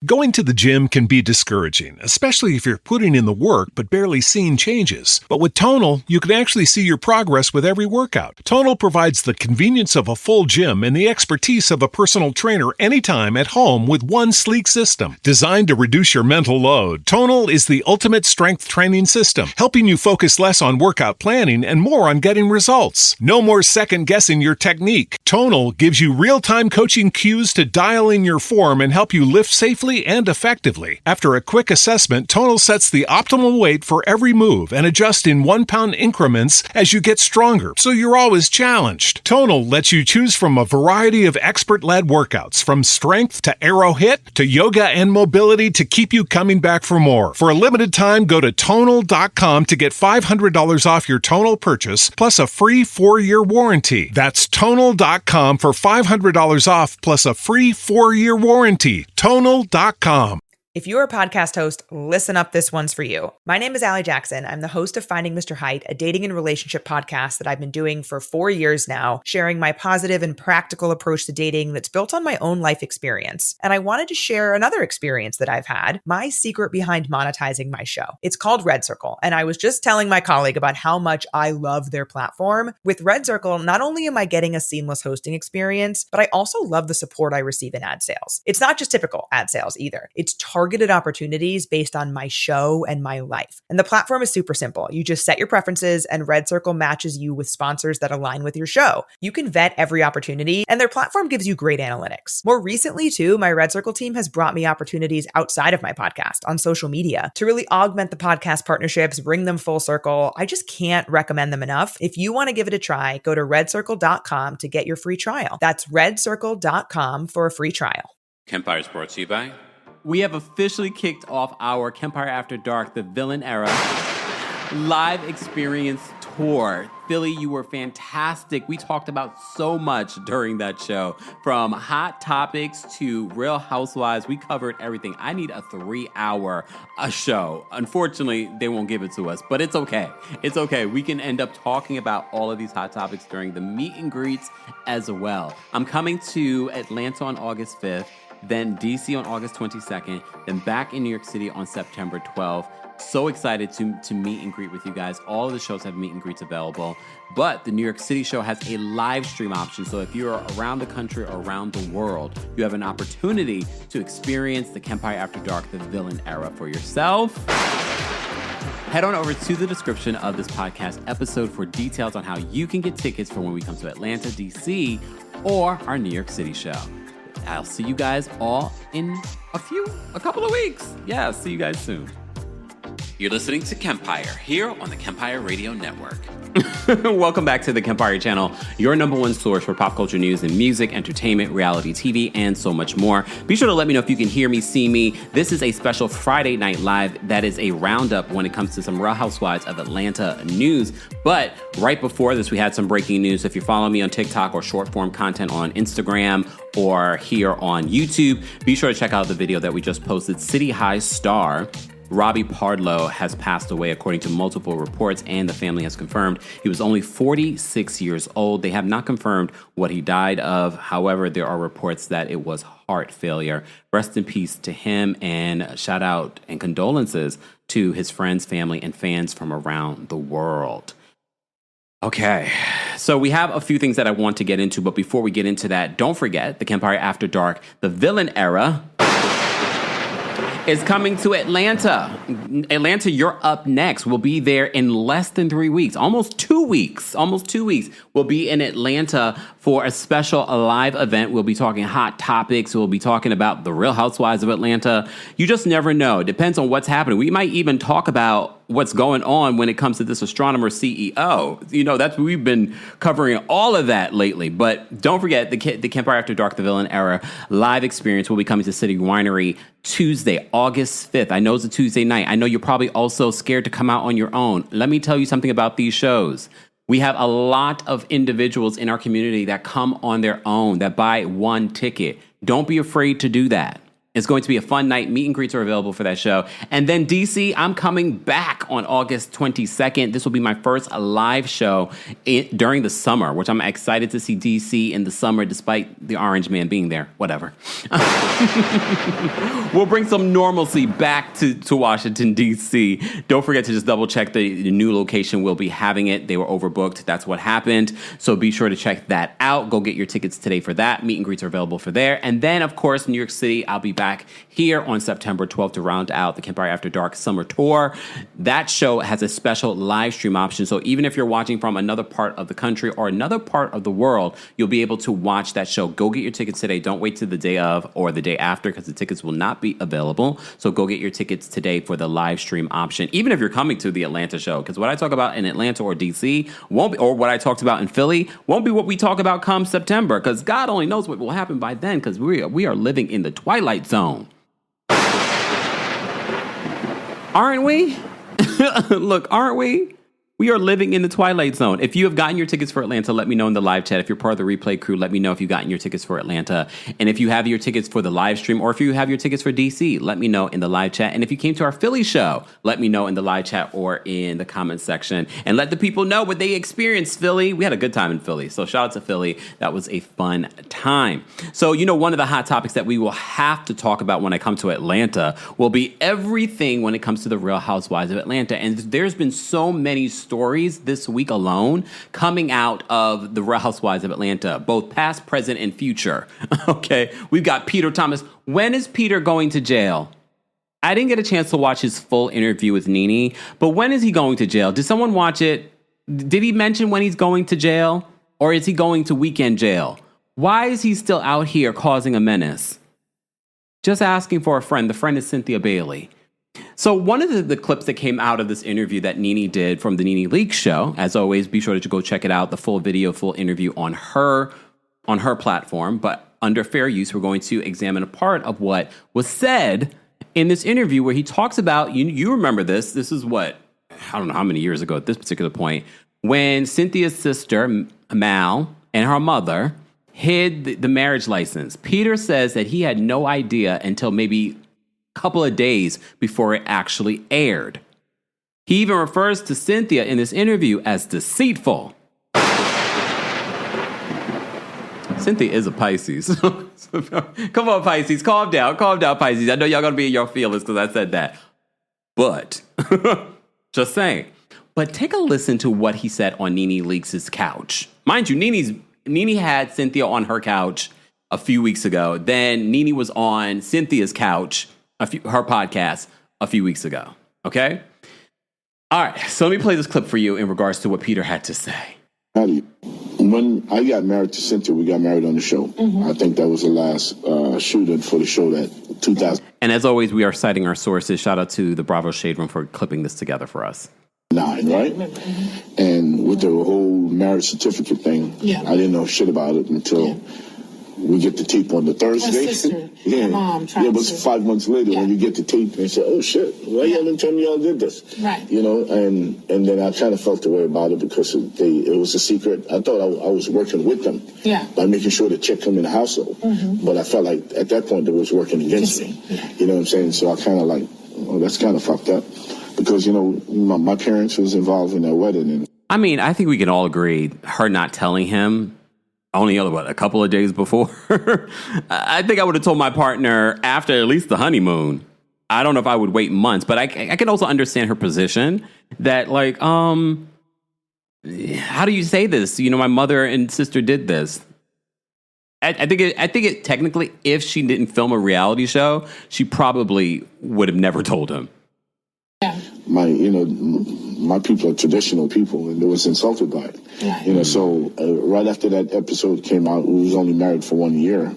Going to the gym can be discouraging, especially if you're putting in the work but barely seeing changes. But with Tonal, you can actually see your progress with every workout. Tonal provides the convenience of a full gym and the expertise of a personal trainer anytime at home with one sleek system. Designed to reduce your mental load, Tonal is the ultimate strength training system, helping you focus less on workout planning and more on getting results. No more second-guessing your technique. Tonal gives you real-time coaching cues to dial in your form and help you lift safely and effectively. After a quick assessment, Tonal sets the optimal weight for every move and adjusts in 1-pound increments as you get stronger, so you're always challenged. Tonal lets you choose from a variety of expert-led workouts, from strength to aero hit to yoga and mobility, to keep you coming back for more. For a limited time, go to Tonal.com to get $500 off your Tonal purchase, plus a free 4-year warranty. That's Tonal.com for $500 off, plus a free 4-year warranty. Tonal.com. If you're a podcast host, listen up, this one's for you. My name is Allie Jackson. I'm the host of Finding Mr. Height, a dating and relationship podcast that I've been doing for 4 years now, sharing my positive and practical approach to dating that's built on my own life experience. And I wanted to share another experience that I've had, my secret behind monetizing my show. It's called Red Circle, and I was just telling my colleague about how much I love their platform. With Red Circle, not only am I getting a seamless hosting experience, but I also love the support I receive in ad sales. It's not just typical ad sales either. It's targeted opportunities based on my show and my life. And the platform is super simple. You just set your preferences and Red Circle matches you with sponsors that align with your show. You can vet every opportunity and their platform gives you great analytics. More recently too, my Red Circle team has brought me opportunities outside of my podcast on social media to really augment the podcast partnerships, bring them full circle. I just can't recommend them enough. If you want to give it a try, go to redcircle.com to get your free trial. That's redcircle.com for a free trial. Kempire is brought to you by... We have officially kicked off our Kempire After Dark, the Villain Era live experience tour. Philly, you were fantastic. We talked about so much during that show, from hot topics to Real Housewives. We covered everything. I need a 3-hour show. Unfortunately, they won't give it to us, but it's okay. It's okay. We can end up talking about all of these hot topics during the meet and greets as well. I'm coming to Atlanta on August 5th. Then DC on August 22nd, then back in New York City on September 12th. So excited to meet and greet with you guys. All of the shows have meet and greets available, but the New York City show has a live stream option. So if you're around the country or around the world, you have an opportunity to experience the Kempire After Dark, the Villain Era for yourself. Head on over to the description of this podcast episode for details on how you can get tickets for when we come to Atlanta, DC, or our New York City show. I'll see you guys all in a couple of weeks. Yeah, see you guys soon. You're listening to Kempire here on the Kempire Radio Network. Welcome back to the Kempire channel, your number one source for pop culture news and music, entertainment, reality TV, and so much more. Be sure to let me know if you can hear me, see me. This is a special Friday Night Live that is a roundup when it comes to some Real Housewives of Atlanta news. But right before this, we had some breaking news. If you're following me on TikTok or short form content on Instagram or here on YouTube, be sure to check out the video that we just posted. City High star Robbie Pardlow has passed away, according to multiple reports, and the family has confirmed he was only 46 years old. They have not confirmed what he died of. However, there are reports that it was heart failure. Rest in peace to him, and shout out and condolences to his friends, family, and fans from around the world. Okay, so we have a few things that I want to get into, but before we get into that, don't forget the Kempire After Dark, the Villain Era, is coming to Atlanta. Atlanta, you're up next. We'll be there in less than 3 weeks, almost 2 weeks. We'll be in Atlanta for a special live event. We'll be talking hot topics. We'll be talking about the Real Housewives of Atlanta. You just never know. It depends on what's happening. We might even talk about what's going on when it comes to this astronomer CEO. You know, we've been covering all of that lately. But don't forget, the Kempire After Dark, the Villain Era live experience will be coming to City Winery Tuesday, August 5th. I know it's a Tuesday night. I know you're probably also scared to come out on your own. Let me tell you something about these shows. We have a lot of individuals in our community that come on their own, that buy one ticket. Don't be afraid to do that. It's going to be a fun night. Meet and greets are available for that show. And then DC, I'm coming back on August 22nd. This will be my first live show during the summer, which I'm excited to see DC in the summer, despite the Orange Man being there. Whatever. We'll bring some normalcy back to Washington, D.C. Don't forget to just double check the new location. We'll be having it. They were overbooked. That's what happened. So be sure to check that out. Go get your tickets today for that. Meet and greets are available for there. And then, of course, New York City, I'll be back here on September 12th to round out the Kempire After Dark Summer Tour. That show has a special live stream option. So even if you're watching from another part of the country or another part of the world, you'll be able to watch that show. Go get your tickets today. Don't wait till the day of or the day after, because the tickets will not be available. So go get your tickets today for the live stream option, even if you're coming to the Atlanta show, because what I talk about in Atlanta or DC won't be, or what I talked about in Philly won't be what we talk about come September, because God only knows what will happen by then, because we are living in the twilight zone. Aren't we? Look, aren't we? We are living in the twilight zone. If you have gotten your tickets for Atlanta, let me know in the live chat. If you're part of the replay crew, let me know if you've gotten your tickets for Atlanta. And if you have your tickets for the live stream, or if you have your tickets for DC, let me know in the live chat. And if you came to our Philly show, let me know in the live chat or in the comments section. And let the people know what they experienced, Philly. We had a good time in Philly. So shout out to Philly. That was a fun time. So, one of the hot topics that we will have to talk about when I come to Atlanta will be everything when it comes to the Real Housewives of Atlanta. And there's been so many stories this week alone coming out of the Real Housewives of Atlanta, both past, present, and future. Okay, we've got Peter Thomas. When is Peter going to jail? I didn't get a chance to watch his full interview with Nene, but when is he going to jail? Did someone watch it? Did he mention when he's going to jail? Or is he going to weekend jail? Why is he still out here causing a menace? Just asking for a friend. The friend is Cynthia Bailey. So one of the clips that came out of this interview that Nene did from the Nene Leakes show, as always, be sure to go check it out, the full video, full interview on her platform. But under fair use, we're going to examine a part of what was said in this interview where he talks about, you remember this is what, I don't know how many years ago at this particular point, when Cynthia's sister, Mal, and her mother hid the marriage license. Peter says that he had no idea until maybe couple of days before it actually aired. He even refers to Cynthia in this interview as deceitful. Cynthia is a Pisces. Come on, Pisces, calm down, Pisces. I know y'all gonna be in your feelings because I said that. But, just saying. But take a listen to what he said on Nene Leakes' couch. Mind you, Nene had Cynthia on her couch a few weeks ago. Then Nene was on Cynthia's couch, her podcast, a few weeks ago. Okay? All right. So let me play this clip for you in regards to what Peter had to say. When I got married to Cynthia, we got married on the show. Mm-hmm. I think that was the last shooting for the show, that 2000. And as always, we are citing our sources. Shout out to the Bravo Shade Room for clipping this together for us. 9, right? Mm-hmm. And with the whole marriage certificate thing, I didn't know shit about it until we get the tape on the Thursday. My sister, my mom tried but 5 months later when you get the tape and you say, oh shit, why y'all didn't tell me y'all did this? Right. And then I kind of felt the way about it because it was a secret. I thought I was working with them by making sure the check come in the household. Mm-hmm. But I felt like at that point it was working against me. Yeah. You know what I'm saying? So I kind of like, oh, that's kind of fucked up. Because, my parents was involved in that wedding. And I mean, I think we can all agree her not telling him only a couple of days before. I think I would have told my partner after at least the honeymoon. I don't know if I would wait months, but I can also understand her position that how do you say this? My mother and sister did this. I think it technically, if she didn't film a reality show, she probably would have never told him. Yeah. My people are traditional people, and they was insulted by it. Yeah. So right after that episode came out, we was only married for 1 year.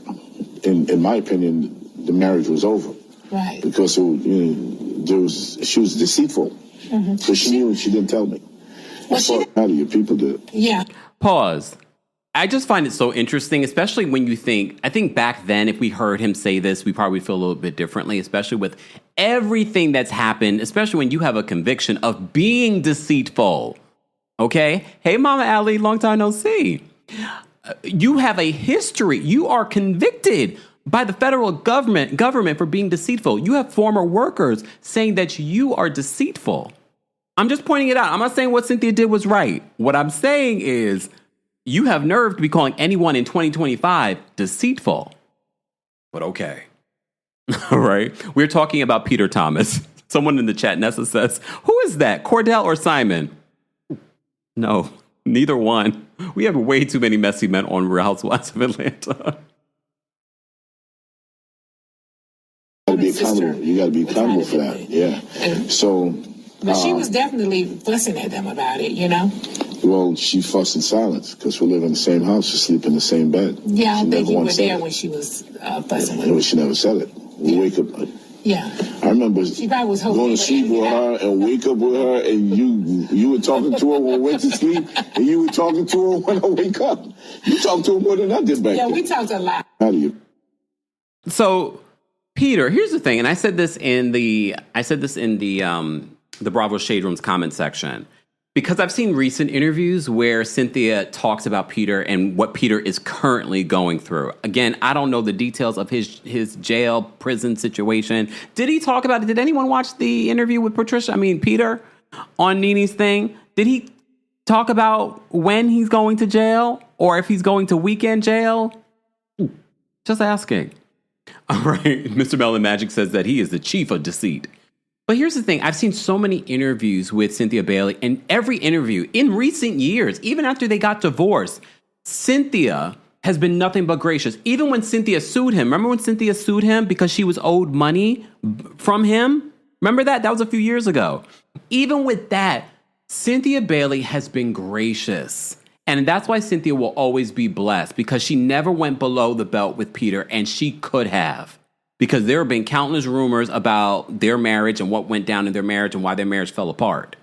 In my opinion, the marriage was over. Right. Because she was deceitful. Mm-hmm. So she knew and she didn't tell me. Well, how do your people do it? Yeah. Pause. I just find it so interesting, especially when you I think back then, if we heard him say this, we probably feel a little bit differently, especially with everything that's happened, especially when you have a conviction of being deceitful. Okay? Hey, Mama Allie, long time no see. You have a history. You are convicted by the federal government for being deceitful. You have former workers saying that you are deceitful. I'm just pointing it out. I'm not saying what Cynthia did was right. What I'm saying is you have nerve to be calling anyone in 2025 deceitful. But okay. All right. We're talking about Peter Thomas. Someone in the chat, Nessa says, who is that? Cordell or Simon? No, neither one. We have way too many messy men on Real Housewives of Atlanta. You got to be accountable for that. Yeah. So. But she was definitely fussing at them about it, you know? Well, she fussed in silence because we live in the same house. We sleep in the same bed. Yeah, I don't think you were there when she was fussing with her. She never said it. We wake up. Yeah. I remember she probably was going to sleep with her and wake up with her, and you were talking to her when I went to sleep, and you were talking to her when I wake up. You talked to her more than I did back then. Yeah, we talked a lot. How do you? So, Peter, here's the thing, and I said this in the Bravo Shade Room's comment section, because I've seen recent interviews where Cynthia talks about Peter and what Peter is currently going through. Again, I don't know the details of his jail, prison situation. Did he talk about it? Did anyone watch the interview with Peter on Nene's thing? Did he talk about when he's going to jail or if he's going to weekend jail? Just asking. All right. Mr. Melon Magic says that he is the chief of deceit. But here's the thing. I've seen so many interviews with Cynthia Bailey, and every interview in recent years, even after they got divorced, Cynthia has been nothing but gracious. Even when Cynthia sued him. Remember when Cynthia sued him because she was owed money from him? Remember that? That was a few years ago. Even with that, Cynthia Bailey has been gracious. And that's why Cynthia will always be blessed, because she never went below the belt with Peter, and she could have. Because there have been countless rumors about their marriage and what went down in their marriage and why their marriage fell apart.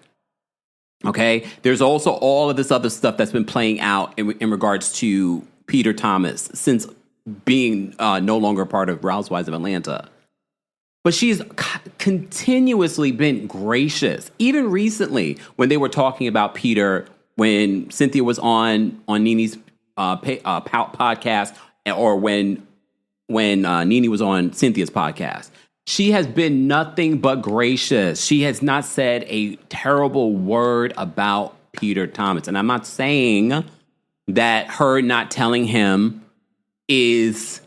Okay? There's also all of this other stuff that's been playing out in regards to Peter Thomas since being no longer a part of Housewives of Atlanta. But she's continuously been gracious. Even recently, when they were talking about Peter, when Cynthia was on Nene's podcast, or when Nene was on Cynthia's podcast, she has been nothing but gracious. She has not said a terrible word about Peter Thomas. And I'm not saying that her not telling him is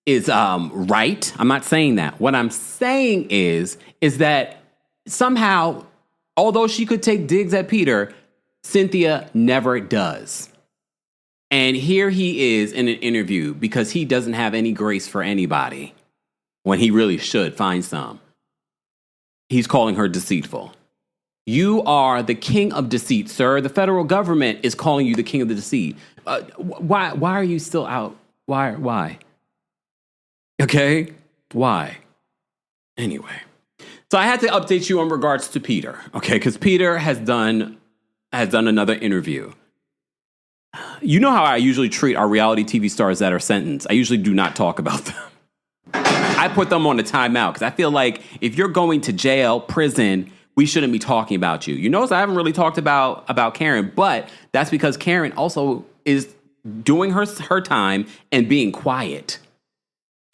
right. I'm not saying that. What I'm saying is that somehow, although she could take digs at Peter, Cynthia never does. And here he is in an interview because he doesn't have any grace for anybody when he really should find some. He's calling her deceitful. You are the king of deceit, sir. The federal government is calling you the king of the deceit. Why are you still out? Why? Okay? Why? Anyway. So I had to update you in regards to Peter, okay? Because Peter has done another interview. You know how I usually treat our reality TV stars that are sentenced. I usually do not talk about them. I put them on a timeout because I feel like if you're going to jail, prison, we shouldn't be talking about you. You notice I haven't really talked about Karen, but that's because Karen also is doing her time and being quiet.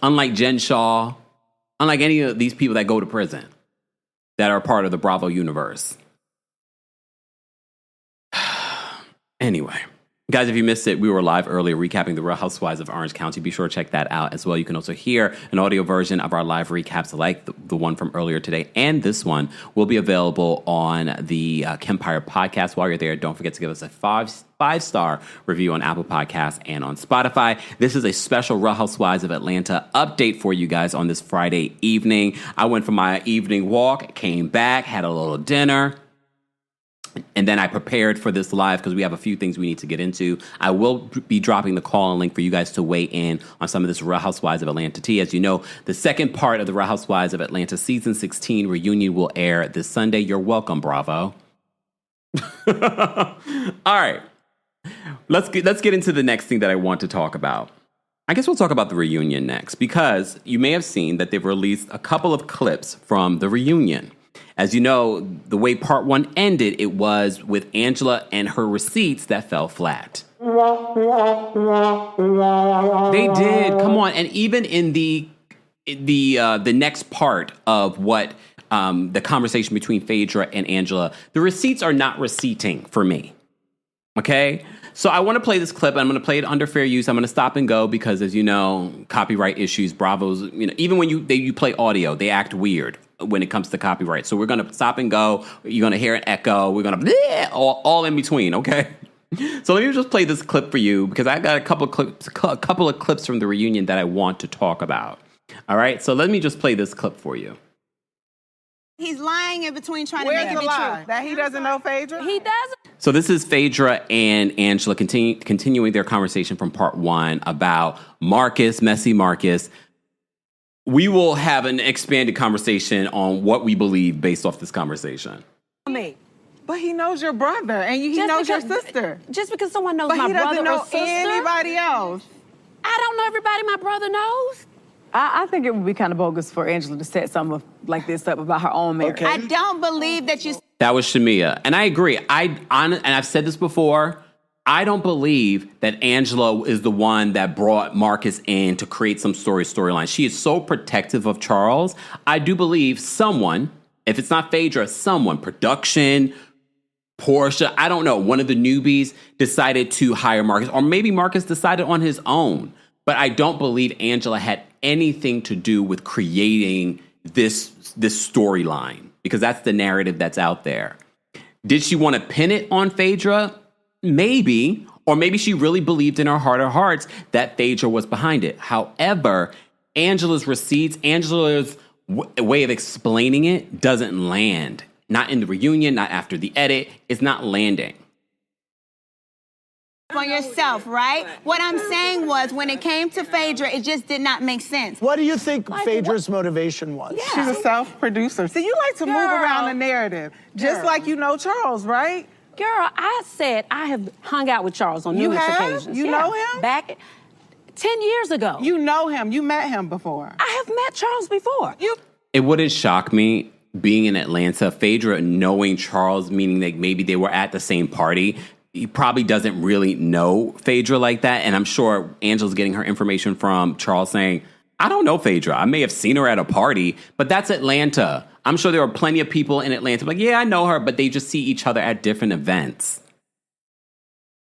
Unlike Jen Shaw, unlike any of these people that go to prison that are part of the Bravo universe. Anyway. Guys, if you missed it, we were live earlier recapping the Real Housewives of Orange County. Be sure to check that out as well. You can also hear an audio version of our live recaps like the one from earlier today. And this one will be available on the Kempire podcast. While you're there, don't forget to give us a five-star review on Apple Podcasts and on Spotify. This is a special Real Housewives of Atlanta update for you guys on this Friday evening. I went for my evening walk, came back, had a little dinner. And then I prepared for this live because we have a few things we need to get into. I will be dropping the call and link for you guys to weigh in on some of this Real Housewives of Atlanta tea. As you know, the second part of the Real Housewives of Atlanta season 16 reunion will air this Sunday. You're welcome, Bravo. All right. Let's get into the next thing that I want to talk about. I guess we'll talk about the reunion next because you may have seen that they've released a couple of clips from the reunion. As you know, the way part one ended, it was with Angela and her receipts that fell flat. They did. Come on. And even in the next part of what the conversation between Phaedra and Angela, the receipts are not receipting for me. Okay? So I want to play this clip. I'm going to play it under fair use. I'm going to stop and go because, as you know, copyright issues, Bravo's, even when you play audio, they act weird when it comes to copyright. So we're going to stop and go. You're going to hear an echo. We're going to all in between, okay? So let me just play this clip for you because I got a couple of clips from the reunion that I want to talk about. All right? So let me just play this clip for you. He's lying in between trying to make it be true. That he doesn't know Phaedra? He doesn't. So this is Phaedra and Angela continuing their conversation from part 1 about Marcus, messy Marcus. We will have an expanded conversation on what we believe based off this conversation. Me. But he knows your brother and he knows your sister. Just because someone knows But my he brother doesn't know or sister, anybody else. I don't know everybody my brother knows. I think it would be kind of bogus for Angela to set something like this up about her own marriage. Okay. I don't believe that you... That was Shamia. And I agree. And I've said this before, I don't believe that Angela is the one that brought Marcus in to create some storyline. She is so protective of Charles. I do believe someone, if it's not Phaedra, someone, production, Porsha, I don't know, one of the newbies decided to hire Marcus. Or maybe Marcus decided on his own. But I don't believe Angela had anything to do with creating this storyline, because that's the narrative that's out there. Did she want to pin it on Phaedra? Maybe. Or maybe she really believed in her heart of hearts that Phaedra was behind it. However, Angela's receipts, Angela's way of explaining it doesn't land. Not in the reunion, not after the edit. It's not landing. On yourself, right? What I'm saying was, when it came to Phaedra, it just did not make sense. What do you think Phaedra's motivation was? Yeah. She's a self-producer. See, you like to move around the narrative, just like you know Charles, right? Girl, I said I have hung out with Charles on numerous occasions. You know him? Back 10 years ago. You know him. You met him before. I have met Charles before. It wouldn't shock me being in Atlanta, Phaedra knowing Charles, meaning that maybe they were at the same party. He probably doesn't really know Phaedra like that. And I'm sure Angela's getting her information from Charles saying, I don't know Phaedra. I may have seen her at a party, but that's Atlanta. I'm sure there are plenty of people in Atlanta like, yeah, I know her, but they just see each other at different events.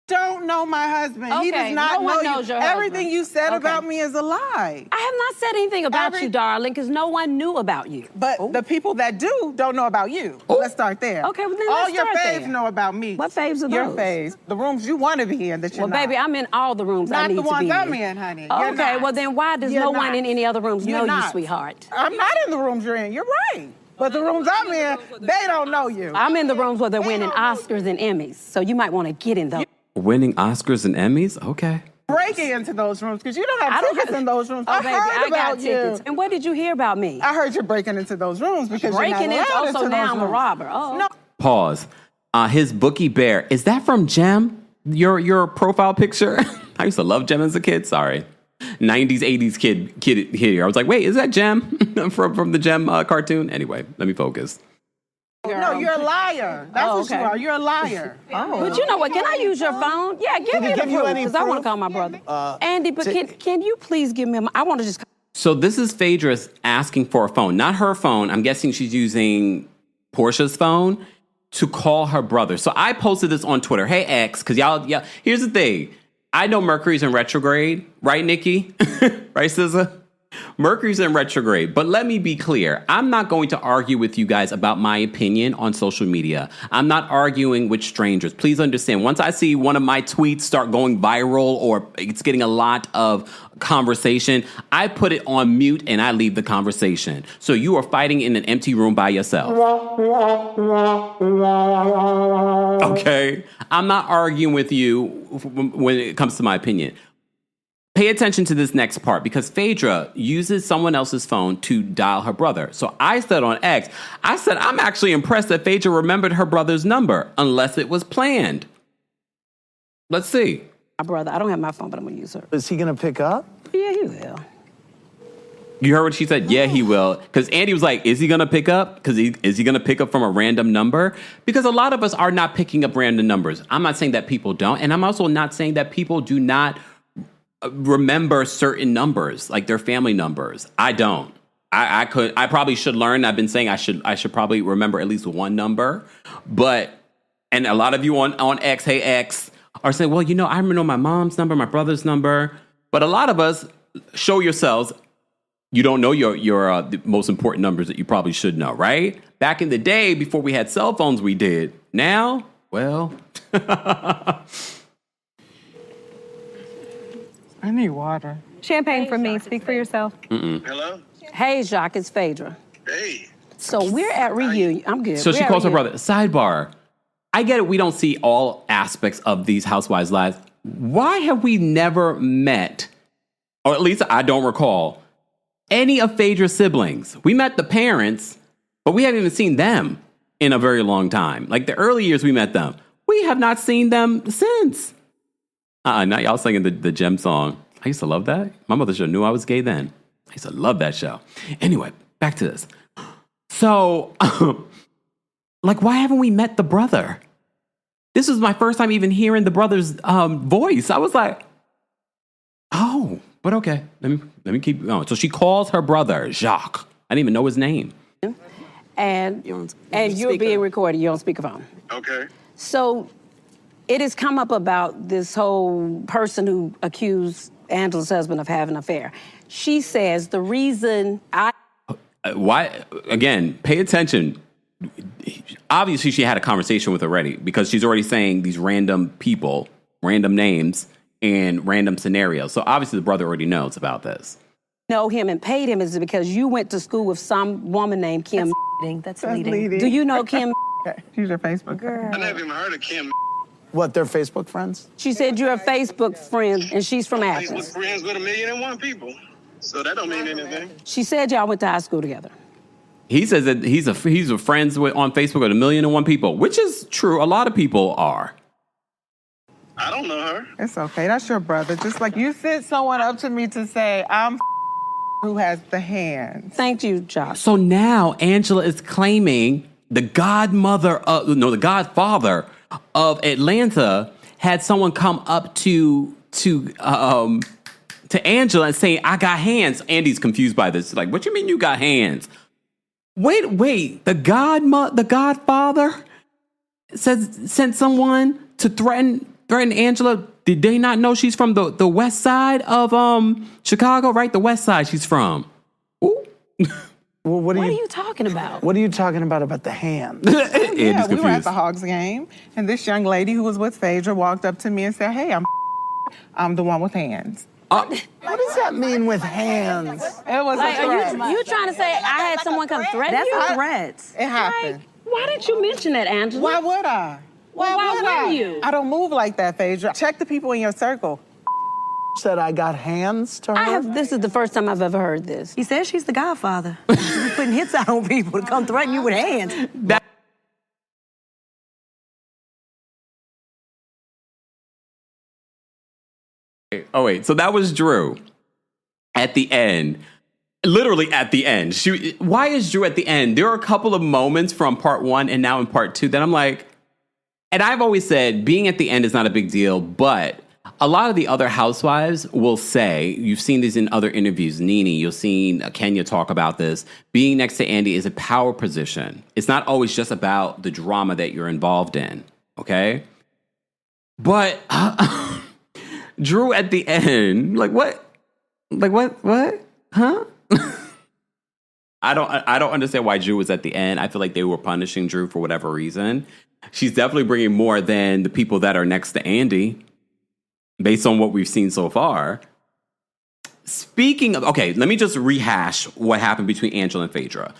Don't know my husband. Okay, he does not no one know knows you. your Everything husband. you said about me is a lie. I have not said anything about you, darling, because no one knew about you. But the people that do don't know about you. Let's start there. Okay, well then all let's your start faves there. know about me. What faves are Your those? faves. The rooms you want to be in that you're Well, not. baby, I'm in all the rooms I Not need the to be ones in. I'm in, honey. You're Okay, not. well then why does You're no not. one in any other rooms You're know not. you, sweetheart? I'm not in the rooms you're in. You're right. But the rooms I'm in, they don't know you. I'm in the rooms where they're winning Oscars and Emmys, so you might want to get in those. Winning Oscars and Emmys? Okay. Breaking into those rooms because you don't have tickets in those rooms. Oh, I baby, heard I got about tickets. you. And what did you hear about me? I heard you're breaking into those rooms because Breaking you're into, not allowed also into now those I'm a rooms. robber. Oh. No. Pause. His Bookie Bear. Is that from Gem? Your profile picture? I used to love Gem as a kid. Sorry. 90s, 80s kid here. I was like, wait, is that Gem from the Gem cartoon? Anyway, let me focus. No, you're a liar. That's what you are. You're a liar. But you know what? Can I use your phone? Yeah, give me the proof, because I want to call my brother. Andy, but can you please give me I want to just... So this is Phaedra asking for a phone. Not her phone. I'm guessing she's using Portia's phone to call her brother. So I posted this on Twitter. Hey, X, because y'all, here's the thing. I know Mercury's in retrograde. Right, Nikki? Right, SZA? Mercury's in retrograde, but let me be clear. I'm not going to argue with you guys about my opinion on social media. I'm not arguing with strangers. Please understand, once I see one of my tweets start going viral or it's getting a lot of conversation, I put it on mute and I leave the conversation. So you are fighting in an empty room by yourself. Okay? I'm not arguing with you when it comes to my opinion. Pay attention to this next part, because Phaedra uses someone else's phone to dial her brother. So I said on X, I'm actually impressed that Phaedra remembered her brother's number, unless it was planned. Let's see. My brother, I don't have my phone, but I'm going to use her. Is he going to pick up? Yeah, he will. You heard what she said? Yeah, he will. Because Andy was like, is he going to pick up? Is he going to pick up from a random number? Because a lot of us are not picking up random numbers. I'm not saying that people don't. And I'm also not saying that people do not remember certain numbers, like their family numbers. I don't. I probably should learn. I've been saying I should probably remember at least one number. And a lot of you on X, hey X, are saying, well, I remember my mom's number, my brother's number. But a lot of us, show yourselves, you don't know your the most important numbers that you probably should know, right? Back in the day, before we had cell phones, we did. Now, well. I need water. Champagne for me. Speak for yourself. Hello? Hey, Jacques, it's Phaedra. Hey. So we're at reunion. I'm good. So she calls her brother. Sidebar. I get it. We don't see all aspects of these housewives' lives. Why have we never met, or at least I don't recall, any of Phaedra's siblings? We met the parents, but we haven't even seen them in a very long time. Like the early years we met them. We have not seen them since. Not y'all singing the Gem song. I used to love that. My mother should have knew I was gay then. I used to love that show. Anyway, back to this. So, why haven't we met the brother? This was my first time even hearing the brother's voice. I was like, oh, but okay. Let me keep going. So she calls her brother Jacques. I didn't even know his name. And you're being recorded. You're on speakerphone. Okay. So it has come up about this whole person who accused Angela's husband of having an affair. She says the reason why, again, pay attention. Obviously, she had a conversation with already, because she's already saying these random people, random names, and random scenarios. So obviously the brother already knows about this. Know him and paid him is because you went to school with some woman named Kim. That's leading. Do you know Kim? She's your Facebook girl. I never even heard of Kim. What, they're Facebook friends? She said you're a Facebook friend, and she's from Athens. Facebook friends with 1,000,001 people. So that don't mean anything. She said y'all went to high school together. He says that he's friends on Facebook with 1,000,001 people, which is true. A lot of people are. I don't know her. It's okay. That's your brother. Just like you sent someone up to me to say, I'm who has the hands. Thank you, Josh. So now Angela is claiming the godfather of Atlanta had someone come up to Angela and saying, I got hands. Andy's confused by this. Like, what you mean you got hands? Wait. The godfather sent someone to threaten Angela. Did they not know she's from the west side of Chicago, right? The west side she's from. Ooh. Well, what are you talking about? What are you talking about the hands? Yeah, we were at the Hogs game, and this young lady who was with Phaedra walked up to me and said, hey, I'm the one with hands. What does that mean with hands? It was a threat. You trying to say I had someone come threaten you? That's a threat. It happened. Why didn't you mention that, Angela? Why would I? Why wouldn't you? I don't move like that, Phaedra. Check the people in your circle. Said I got hands to her? This is the first time I've ever heard this. He says she's the godfather. She's putting hits out on people to come threaten you with hands. Oh, wait. So that was Drew at the end. Literally at the end. Why is Drew at the end? There are a couple of moments from part 1 and now in part 2 that I'm like, and I've always said being at the end is not a big deal, but a lot of the other housewives will say, you've seen these in other interviews, Nene, you've seen Kenya talk about this, being next to Andy is a power position. It's not always just about the drama that you're involved in, okay? But Drew at the end, what? Huh? I don't understand why Drew was at the end. I feel like they were punishing Drew for whatever reason. She's definitely bringing more than the people that are next to Andy, based on what we've seen so far. Speaking of, okay, let me just rehash what happened between Angela and Phaedra.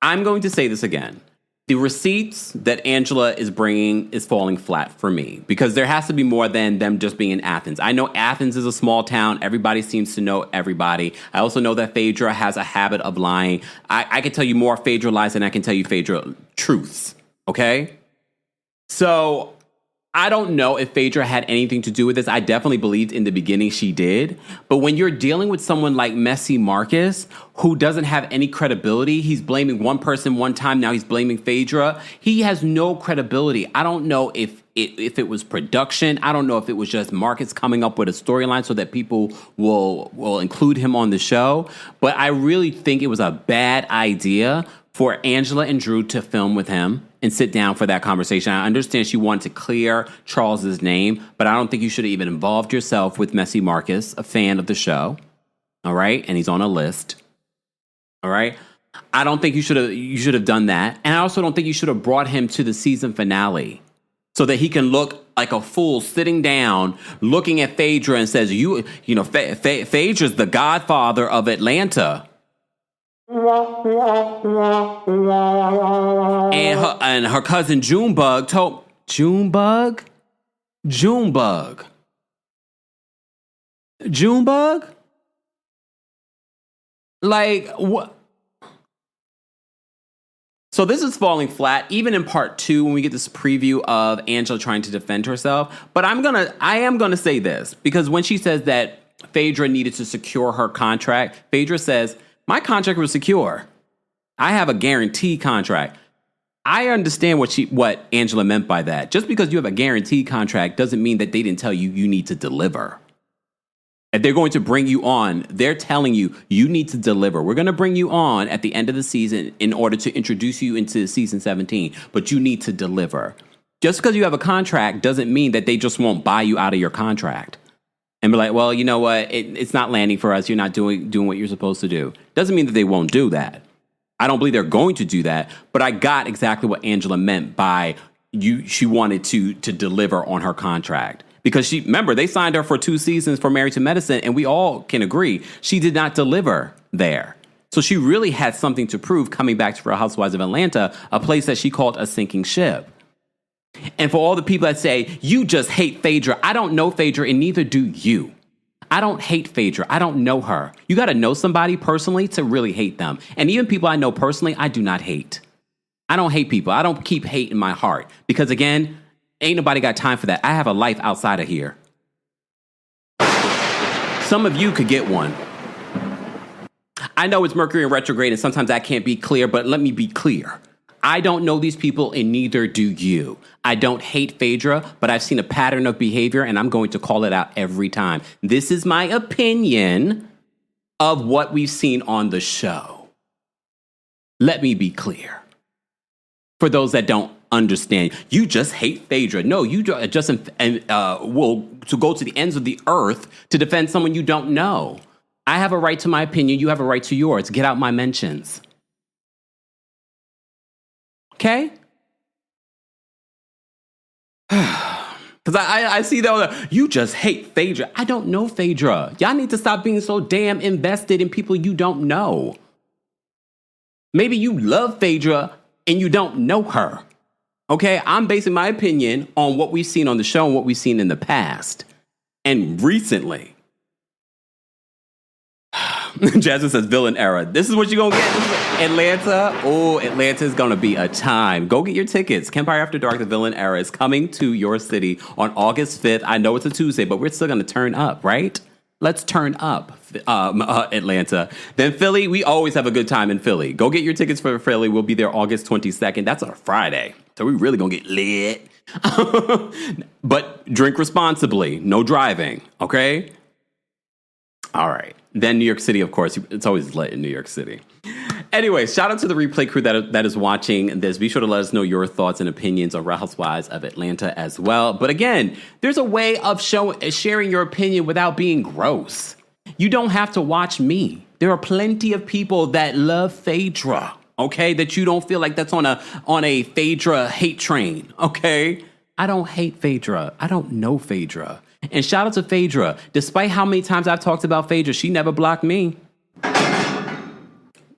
I'm going to say this again. The receipts that Angela is bringing is falling flat for me because there has to be more than them just being in Athens. I know Athens is a small town. Everybody seems to know everybody. I also know that Phaedra has a habit of lying. I can tell you more Phaedra lies than I can tell you Phaedra truths, okay? So I don't know if Phaedra had anything to do with this. I definitely believed in the beginning she did. But when you're dealing with someone like Messy Marcus, who doesn't have any credibility, he's blaming one person one time, now he's blaming Phaedra. He has no credibility. I don't know if it was production. I don't know if it was just Marcus coming up with a storyline so that people will include him on the show. But I really think it was a bad idea for Angela and Drew to film with him and sit down for that conversation. I understand she wanted to clear Charles's name, but I don't think you should have even involved yourself with Messy Marcus, a fan of the show. All right? And he's on a list. All right? I don't think you should have done that. And I also don't think you should have brought him to the season finale so that he can look like a fool sitting down, looking at Phaedra and says, you know, Phaedra's the godfather of Atlanta. And her cousin Junebug told Junebug? Like what? So this is falling flat, even in part 2 when we get this preview of Angela trying to defend herself. But I am gonna say this, because when she says that Phaedra needed to secure her contract, Phaedra says, my contract was secure. I have a guarantee contract. I understand what Angela meant by that. Just because you have a guarantee contract doesn't mean that they didn't tell you you need to deliver. If they're going to bring you on, they're telling you you need to deliver. We're going to bring you on at the end of the season in order to introduce you into season 17, but you need to deliver. Just because you have a contract doesn't mean that they just won't buy you out of your contract and be like, well, you know what? It's not landing for us. You're not doing what you're supposed to do. Doesn't mean that they won't do that. I don't believe they're going to do that, but I got exactly what Angela meant by she wanted to deliver on her contract. Because remember, they signed her for 2 seasons for Married to Medicine, and we all can agree she did not deliver there. So she really had something to prove coming back to Real Housewives of Atlanta, a place that she called a sinking ship. And for all the people that say, you just hate Phaedra, I don't know Phaedra, and neither do you. I don't hate Phaedra. I don't know her. You got to know somebody personally to really hate them. And even people I know personally, I do not hate. I don't hate people. I don't keep hate in my heart. Because again, ain't nobody got time for that. I have a life outside of here. Some of you could get one. I know it's Mercury in retrograde and sometimes I can't be clear, but let me be clear. I don't know these people and neither do you. I don't hate Phaedra, but I've seen a pattern of behavior and I'm going to call it out every time. This is my opinion of what we've seen on the show. Let me be clear. For those that don't understand, you just hate Phaedra. No, you just will to go to the ends of the earth to defend someone you don't know. I have a right to my opinion. You have a right to yours. Get out my mentions. Okay? Because I see that you just hate Phaedra. I don't know Phaedra. Y'all need to stop being so damn invested in people you don't know. Maybe you love Phaedra and you don't know her. Okay? I'm basing my opinion on what we've seen on the show and what we've seen in the past. And recently. Jasmine says villain era. This is what you're going to get. Atlanta. Oh, Atlanta is going to be a time. Go get your tickets. Kempire After Dark, the villain era is coming to your city on August 5th. I know it's a Tuesday, but we're still going to turn up, right? Let's turn up, Atlanta. Then Philly, we always have a good time in Philly. Go get your tickets for Philly. We'll be there August 22nd. That's on a Friday. So we really going to get lit. But drink responsibly. No driving, okay? All right. Then New York City, of course. It's always lit in New York City. Anyway, shout out to the replay crew that is watching this. Be sure to let us know your thoughts and opinions on Real Housewives of Atlanta as well. But again, there's a way of sharing your opinion without being gross. You don't have to watch me. There are plenty of people that love Phaedra, okay? That you don't feel like that's on a Phaedra hate train, okay? I don't hate Phaedra. I don't know Phaedra. And shout out to Phaedra. Despite how many times I've talked about Phaedra, she never blocked me.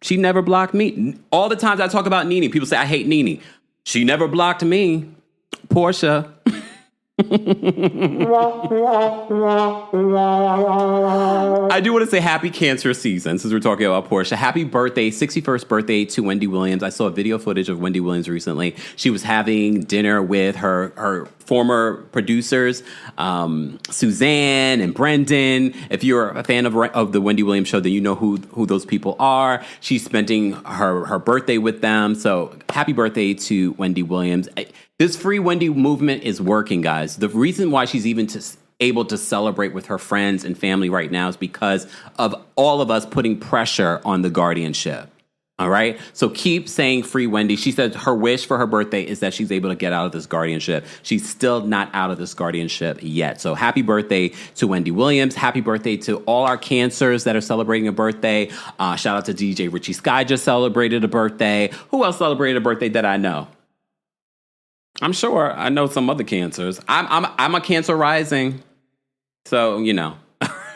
She never blocked me. All the times I talk about Nene, people say I hate Nene. She never blocked me. Porsha. I do want to say happy cancer season since we're talking about Porsha. Happy birthday, 61st birthday to Wendy Williams. I saw video footage of Wendy Williams recently. She was having dinner with her former producers, Suzanne and Brendan. If you're a fan of the Wendy Williams show, then you know who those people are. She's spending her birthday with them. So happy birthday to Wendy Williams. This Free Wendy movement is working, guys. The reason why she's even able to celebrate with her friends and family right now is because of all of us putting pressure on the guardianship. All right? So keep saying Free Wendy. She said her wish for her birthday is that she's able to get out of this guardianship. She's still not out of this guardianship yet. So happy birthday to Wendy Williams. Happy birthday to all our cancers that are celebrating a birthday. Shout out to DJ Richie Sky just celebrated a birthday. Who else celebrated a birthday that I know? I'm sure I know some other cancers. I'm a Cancer rising. So, you know.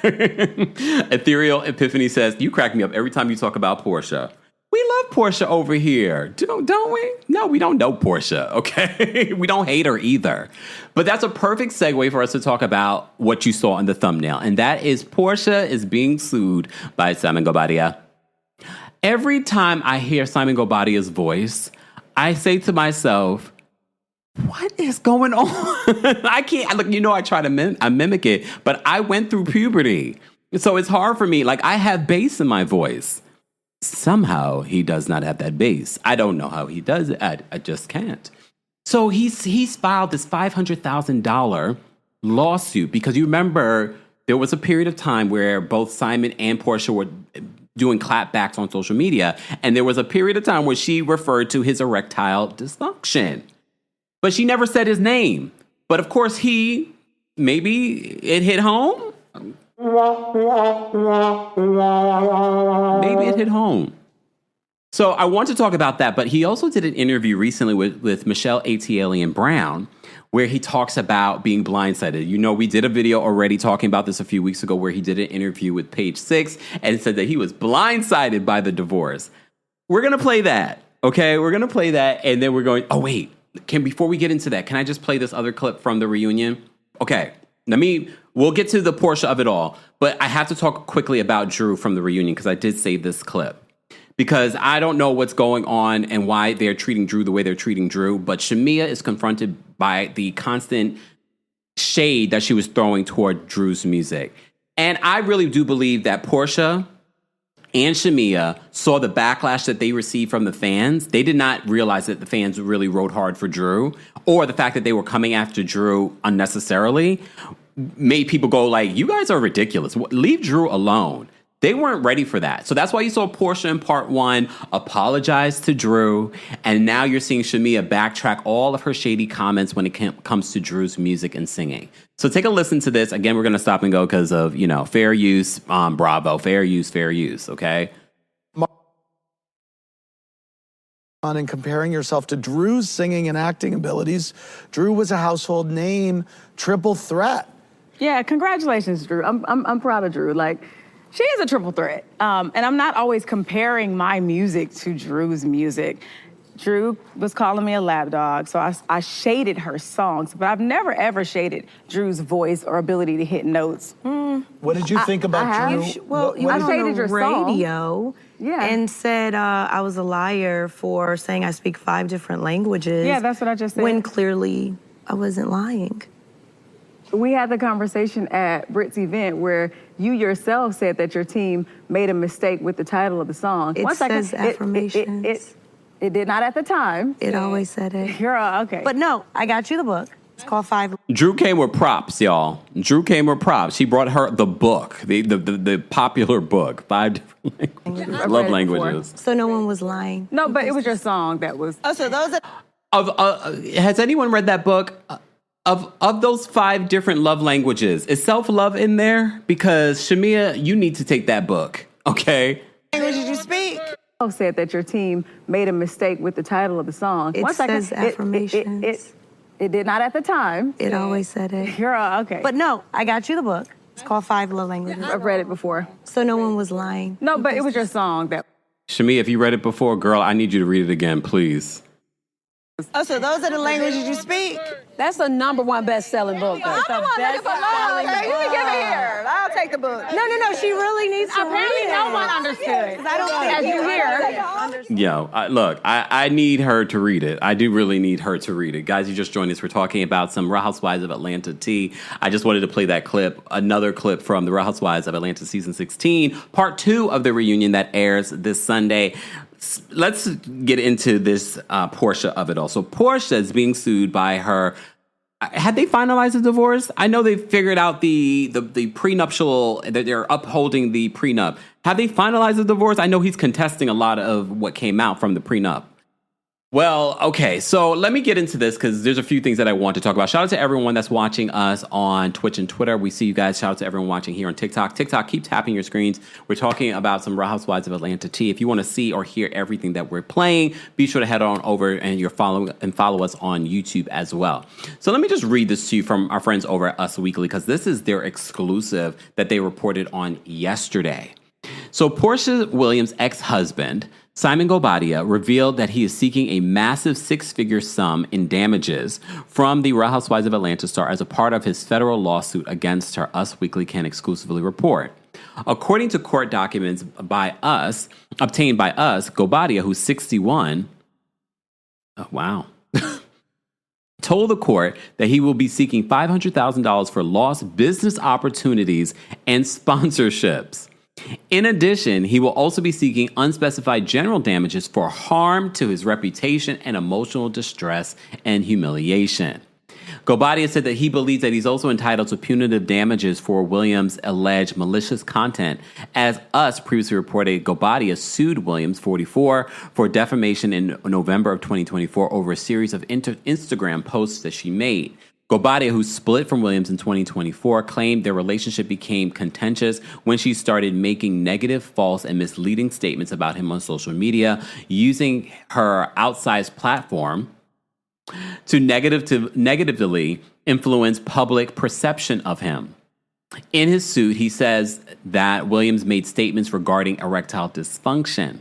Ethereal Epiphany says, you crack me up every time you talk about Porsha. We love Porsha over here, don't we? No, we don't know Porsha, okay? We don't hate her either. But that's a perfect segue for us to talk about what you saw in the thumbnail. And that is Porsha is being sued by Simon Guobadia. Every time I hear Simon Guobadia's voice, I say to myself, what is going on? I can't, look, you know, I try to mimic it, but I went through puberty. So it's hard for me. Like, I have bass in my voice. Somehow he does not have that bass. I don't know how he does it. I just can't. So he's filed this $500,000 lawsuit because you remember there was a period of time where both Simon and Porsha were doing clapbacks on social media. And there was a period of time where she referred to his erectile dysfunction. But she never said his name. But of course, maybe it hit home. Maybe it hit home. So I want to talk about that. But he also did an interview recently with Michelle A.T. Brown, where he talks about being blindsided. You know, we did a video already talking about this a few weeks ago where he did an interview with Page Six and said that he was blindsided by the divorce. We're going to play that. Okay, we're going to play that. And then we're going, oh, wait. Before we get into that, can I just play this other clip from the reunion? Okay, we'll get to the Porsha of it all, but I have to talk quickly about Drew from the reunion because I did save this clip. Because I don't know what's going on and why they're treating Drew the way they're treating Drew, but Shamia is confronted by the constant shade that she was throwing toward Drew's music. And I really do believe that Porsha and Shamia saw the backlash that they received from the fans. They did not realize that the fans really rode hard for Drew, or the fact that they were coming after Drew unnecessarily made people go like, you guys are ridiculous. Leave Drew alone. They weren't ready for that. So that's why you saw Porsha in part one apologize to Drew. And now you're seeing Shamia backtrack all of her shady comments when it comes to Drew's music and singing. So take a listen to this. Again, we're going to stop and go because of, fair use. Bravo. Fair use. Okay. And comparing yourself to Drew's singing and acting abilities, Drew was a household name, triple threat. Yeah, congratulations, Drew. I'm proud of Drew. Like, she is a triple threat. And I'm not always comparing my music to Drew's music. Drew was calling me a lapdog, so I shaded her songs, but I've never, ever shaded Drew's voice or ability to hit notes. What did you think about Drew? You went on the radio and said I was a liar for saying I speak 5 different languages. Yeah, that's what I just said. When clearly I wasn't lying. We had the conversation at Britt's event where you yourself said that your team made a mistake with the title of the song. It says affirmations. It did not at the time. It always said it. You're okay. But no, I got you the book. It's called 5. Drew came with props, y'all. Drew came with props. She brought her the book, the popular book, 5 different love languages. So no one was lying. No, but it was your song that was. Oh, so those are. Has anyone read that book? Of those 5 different love languages, is self-love in there? Because Shamia, you need to take that book, okay? What language did you speak? Said that your team made a mistake with the title of the song. It says affirmations. It did not at the time. It always said it. You're okay. But no, I got you the book. It's called 5 Love Languages. I've read it before. So no one was lying. No, but it was your song that. Shamia, if you read it before, girl, I need you to read it again, please. Oh, so those are the languages you speak? That's the #1 best-selling book. I'm the one looking for love. Okay, you can give it here. I'll take the book. No. She really needs to read it. Apparently no one understood. I don't think as you hear. Yo, I need her to read it. I do really need her to read it. Guys, you just joined us. We're talking about some Real Housewives of Atlanta tea. I just wanted to play that clip, another clip from the Real Housewives of Atlanta season 16, part 2 of the reunion that airs this Sunday. Let's get into this Porsha of it all. So Porsha is being sued by her. Had they finalized the divorce? I know they figured out the prenuptial, that they're upholding the prenup. Have they finalized the divorce? I know he's contesting a lot of what came out from the prenup. Well, okay, so let me get into this because there's a few things that I want to talk about. Shout out to everyone that's watching us on Twitch and Twitter. We see you guys. Shout out to everyone watching here on TikTok. TikTok, keep tapping your screens. We're talking about some Real Housewives of Atlanta tea. If you want to see or hear everything that we're playing, be sure to head on over and follow us on YouTube as well. So let me just read this to you from our friends over at Us Weekly because this is their exclusive that they reported on yesterday. So Porsha Williams' ex-husband, Simon Guobadia, revealed that he is seeking a massive 6-figure sum in damages from the Real Housewives of Atlanta star as a part of his federal lawsuit against her, Us Weekly can exclusively report. According to court documents obtained by us, Guobadia, who's 61, told the court that he will be seeking $500,000 for lost business opportunities and sponsorships. In addition, he will also be seeking unspecified general damages for harm to his reputation and emotional distress and humiliation. Guobadia said that he believes that he's also entitled to punitive damages for Williams' alleged malicious content. As Us previously reported, Guobadia sued Williams, 44, for defamation in November of 2024 over a series of Instagram posts that she made. Guobadia, who split from Williams in 2024, claimed their relationship became contentious when she started making negative, false, and misleading statements about him on social media, using her outsized platform to negatively influence public perception of him. In his suit, he says that Williams made statements regarding erectile dysfunction.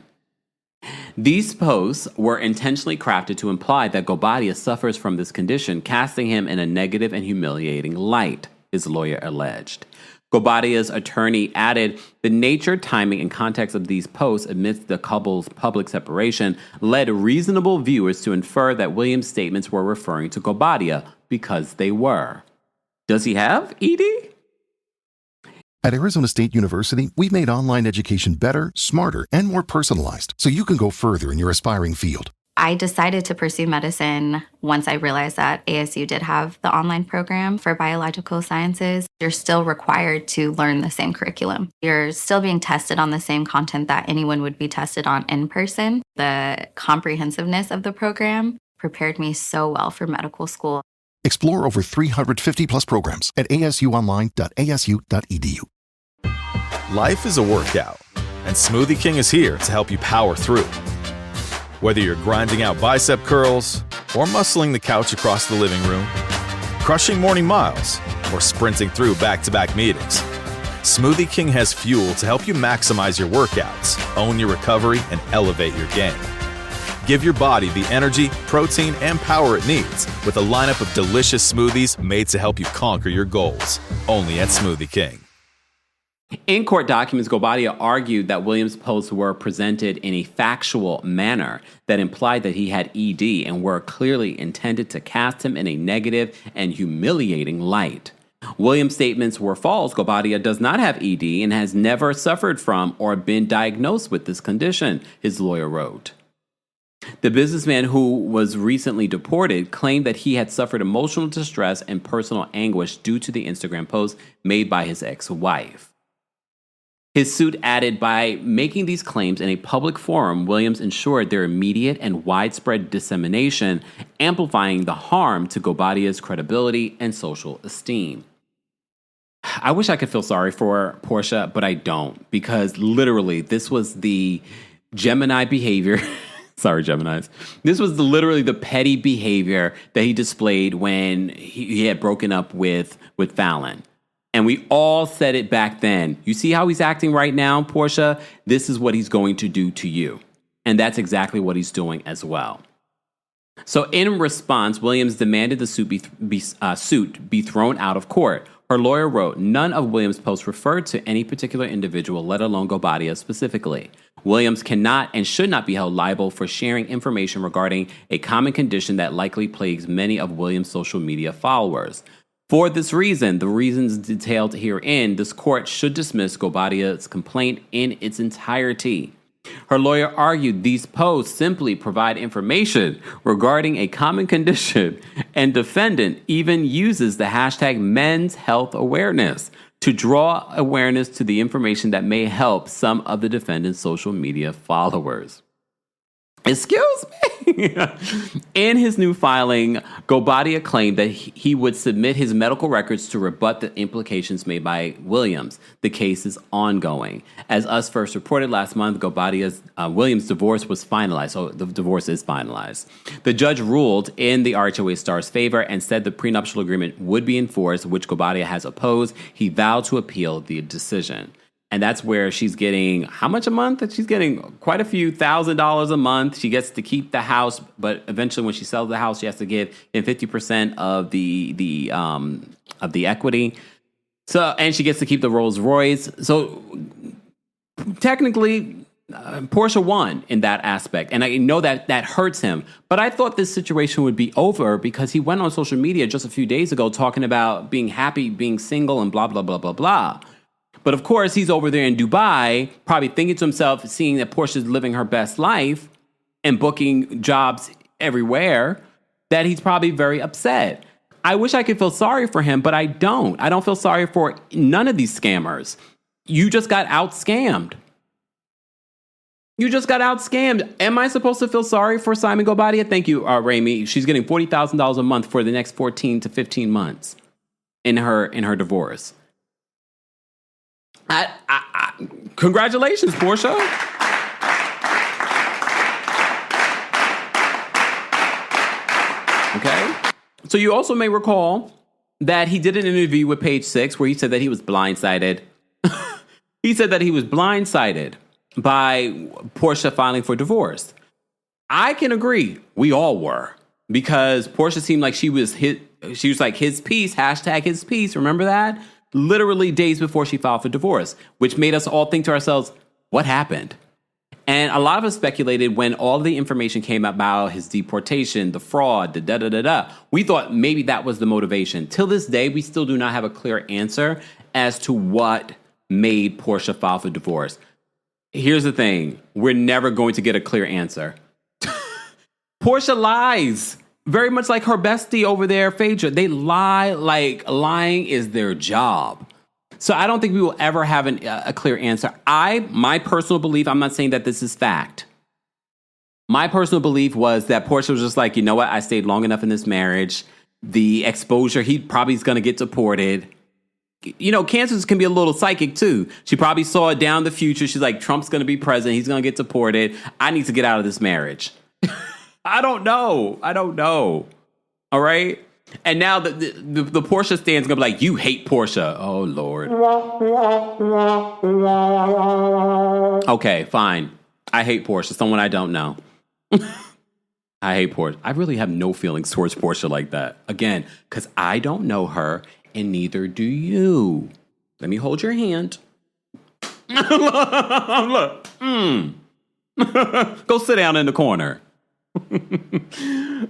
These posts were intentionally crafted to imply that Guobadia suffers from this condition, casting him in a negative and humiliating light, his lawyer alleged. Guobadia's attorney added, the nature, timing, and context of these posts amidst the couple's public separation led reasonable viewers to infer that Williams' statements were referring to Guobadia because they were. Does he have ED? At Arizona State University, we've made online education better, smarter, and more personalized so you can go further in your aspiring field. I decided to pursue medicine once I realized that ASU did have the online program for biological sciences. You're still required to learn the same curriculum. You're still being tested on the same content that anyone would be tested on in person. The comprehensiveness of the program prepared me so well for medical school. Explore over 350 plus programs at asuonline.asu.edu. Life is a workout, and Smoothie King is here to help you power through. Whether you're grinding out bicep curls or muscling the couch across the living room, crushing morning miles, or sprinting through back-to-back meetings, Smoothie King has fuel to help you maximize your workouts, own your recovery, and elevate your game. Give your body the energy, protein, and power it needs with a lineup of delicious smoothies made to help you conquer your goals. Only at Smoothie King. In court documents, Guobadia argued that Williams' posts were presented in a factual manner that implied that he had ED and were clearly intended to cast him in a negative and humiliating light. Williams' statements were false. Guobadia does not have ED and has never suffered from or been diagnosed with this condition, his lawyer wrote. The businessman, who was recently deported, claimed that he had suffered emotional distress and personal anguish due to the Instagram post made by his ex-wife. His suit added, by making these claims in a public forum, Williams ensured their immediate and widespread dissemination, amplifying the harm to Guobadia's credibility and social esteem. I wish I could feel sorry for Porsha, but I don't, because literally this was the Gemini behavior. Sorry, Geminis. This was literally the petty behavior that he displayed when he had broken up with Fallon. And we all said it back then. You see how he's acting right now, Porsha? This is what he's going to do to you. And that's exactly what he's doing as well. So in response, Williams demanded the suit be thrown out of court. Her lawyer wrote, none of Williams' posts referred to any particular individual, let alone Guobadia specifically. Williams cannot and should not be held liable for sharing information regarding a common condition that likely plagues many of Williams' social media followers. For this reason, the reasons detailed herein, this court should dismiss Guobadia's complaint in its entirety. Her lawyer argued these posts simply provide information regarding a common condition, and defendant even uses the hashtag men's health awareness to draw awareness to the information that may help some of the defendant's social media followers. Excuse me. In his new filing, Guobadia claimed that he would submit his medical records to rebut the implications made by Williams. The case is ongoing. As Us First reported last month, Williams' divorce was finalized. So the divorce is finalized. The judge ruled in the RHOA star's favor and said the prenuptial agreement would be enforced, which Guobadia has opposed. He vowed to appeal the decision. And that's where she's getting, how much a month? She's getting quite a few $1,000s a month. She gets to keep the house, but eventually when she sells the house, she has to give him 50% of the equity. So, and she gets to keep the Rolls Royce. So technically, Porsha won in that aspect. And I know that hurts him. But I thought this situation would be over because he went on social media just a few days ago talking about being happy, being single, and blah, blah, blah, blah, blah. But of course, he's over there in Dubai, probably thinking to himself, seeing that Portia's living her best life and booking jobs everywhere, that he's probably very upset. I wish I could feel sorry for him, but I don't. I don't feel sorry for none of these scammers. You just got out-scammed. You just got out-scammed. Am I supposed to feel sorry for Simon Guobadia? Thank you, Rami. She's getting $40,000 a month for the next 14 to 15 months in her divorce. Congratulations, Porsha. Okay. So you also may recall that he did an interview with Page Six where he said that he was blindsided. He said that he was blindsided by Porsha filing for divorce. I can agree. We all were, because Porsha seemed like she was like his piece, hashtag his piece. Remember that? Literally days before she filed for divorce, which made us all think to ourselves, what happened? And a lot of us speculated when all the information came about his deportation, the fraud, the da-da-da-da. We thought maybe that was the motivation. Till this day, we still do not have a clear answer as to what made Porsha file for divorce. Here's the thing. We're never going to get a clear answer. Porsha lies. Very much like her bestie over there, Phaedra. They lie like lying is their job. So I don't think we will ever have a clear answer. My personal belief, I'm not saying that this is fact. My personal belief was that Porsha was just like, you know what? I stayed long enough in this marriage. The exposure, he probably is going to get deported. You know, cancers can be a little psychic too. She probably saw it down the future. She's like, Trump's going to be president. He's going to get deported. I need to get out of this marriage. I don't know. All right. And now the Porsha stand's going to be like, you hate Porsha. Oh, Lord. Okay, fine. I hate Porsha. Someone I don't know. I hate Porsha. I really have no feelings towards Porsha like that. Again, because I don't know her and neither do you. Let me hold your hand. Look. Go sit down in the corner.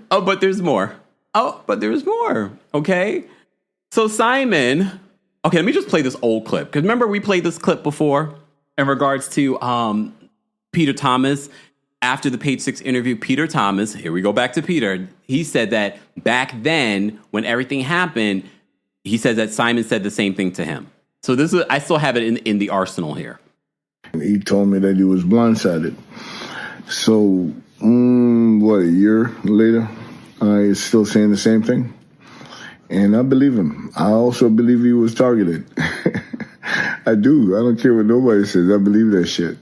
But there's more. Okay. So Simon. Okay, let me just play this old clip. Because remember we played this clip before in regards to Peter Thomas. After the Page Six interview, Peter Thomas, here we go back to Peter. He said that back then when everything happened, he said that Simon said the same thing to him. So this is, I still have it in the arsenal here. He told me that he was blindsided. So a year later, he's still saying the same thing. And I believe him. I also believe he was targeted. I do. I don't care what nobody says. I believe that shit.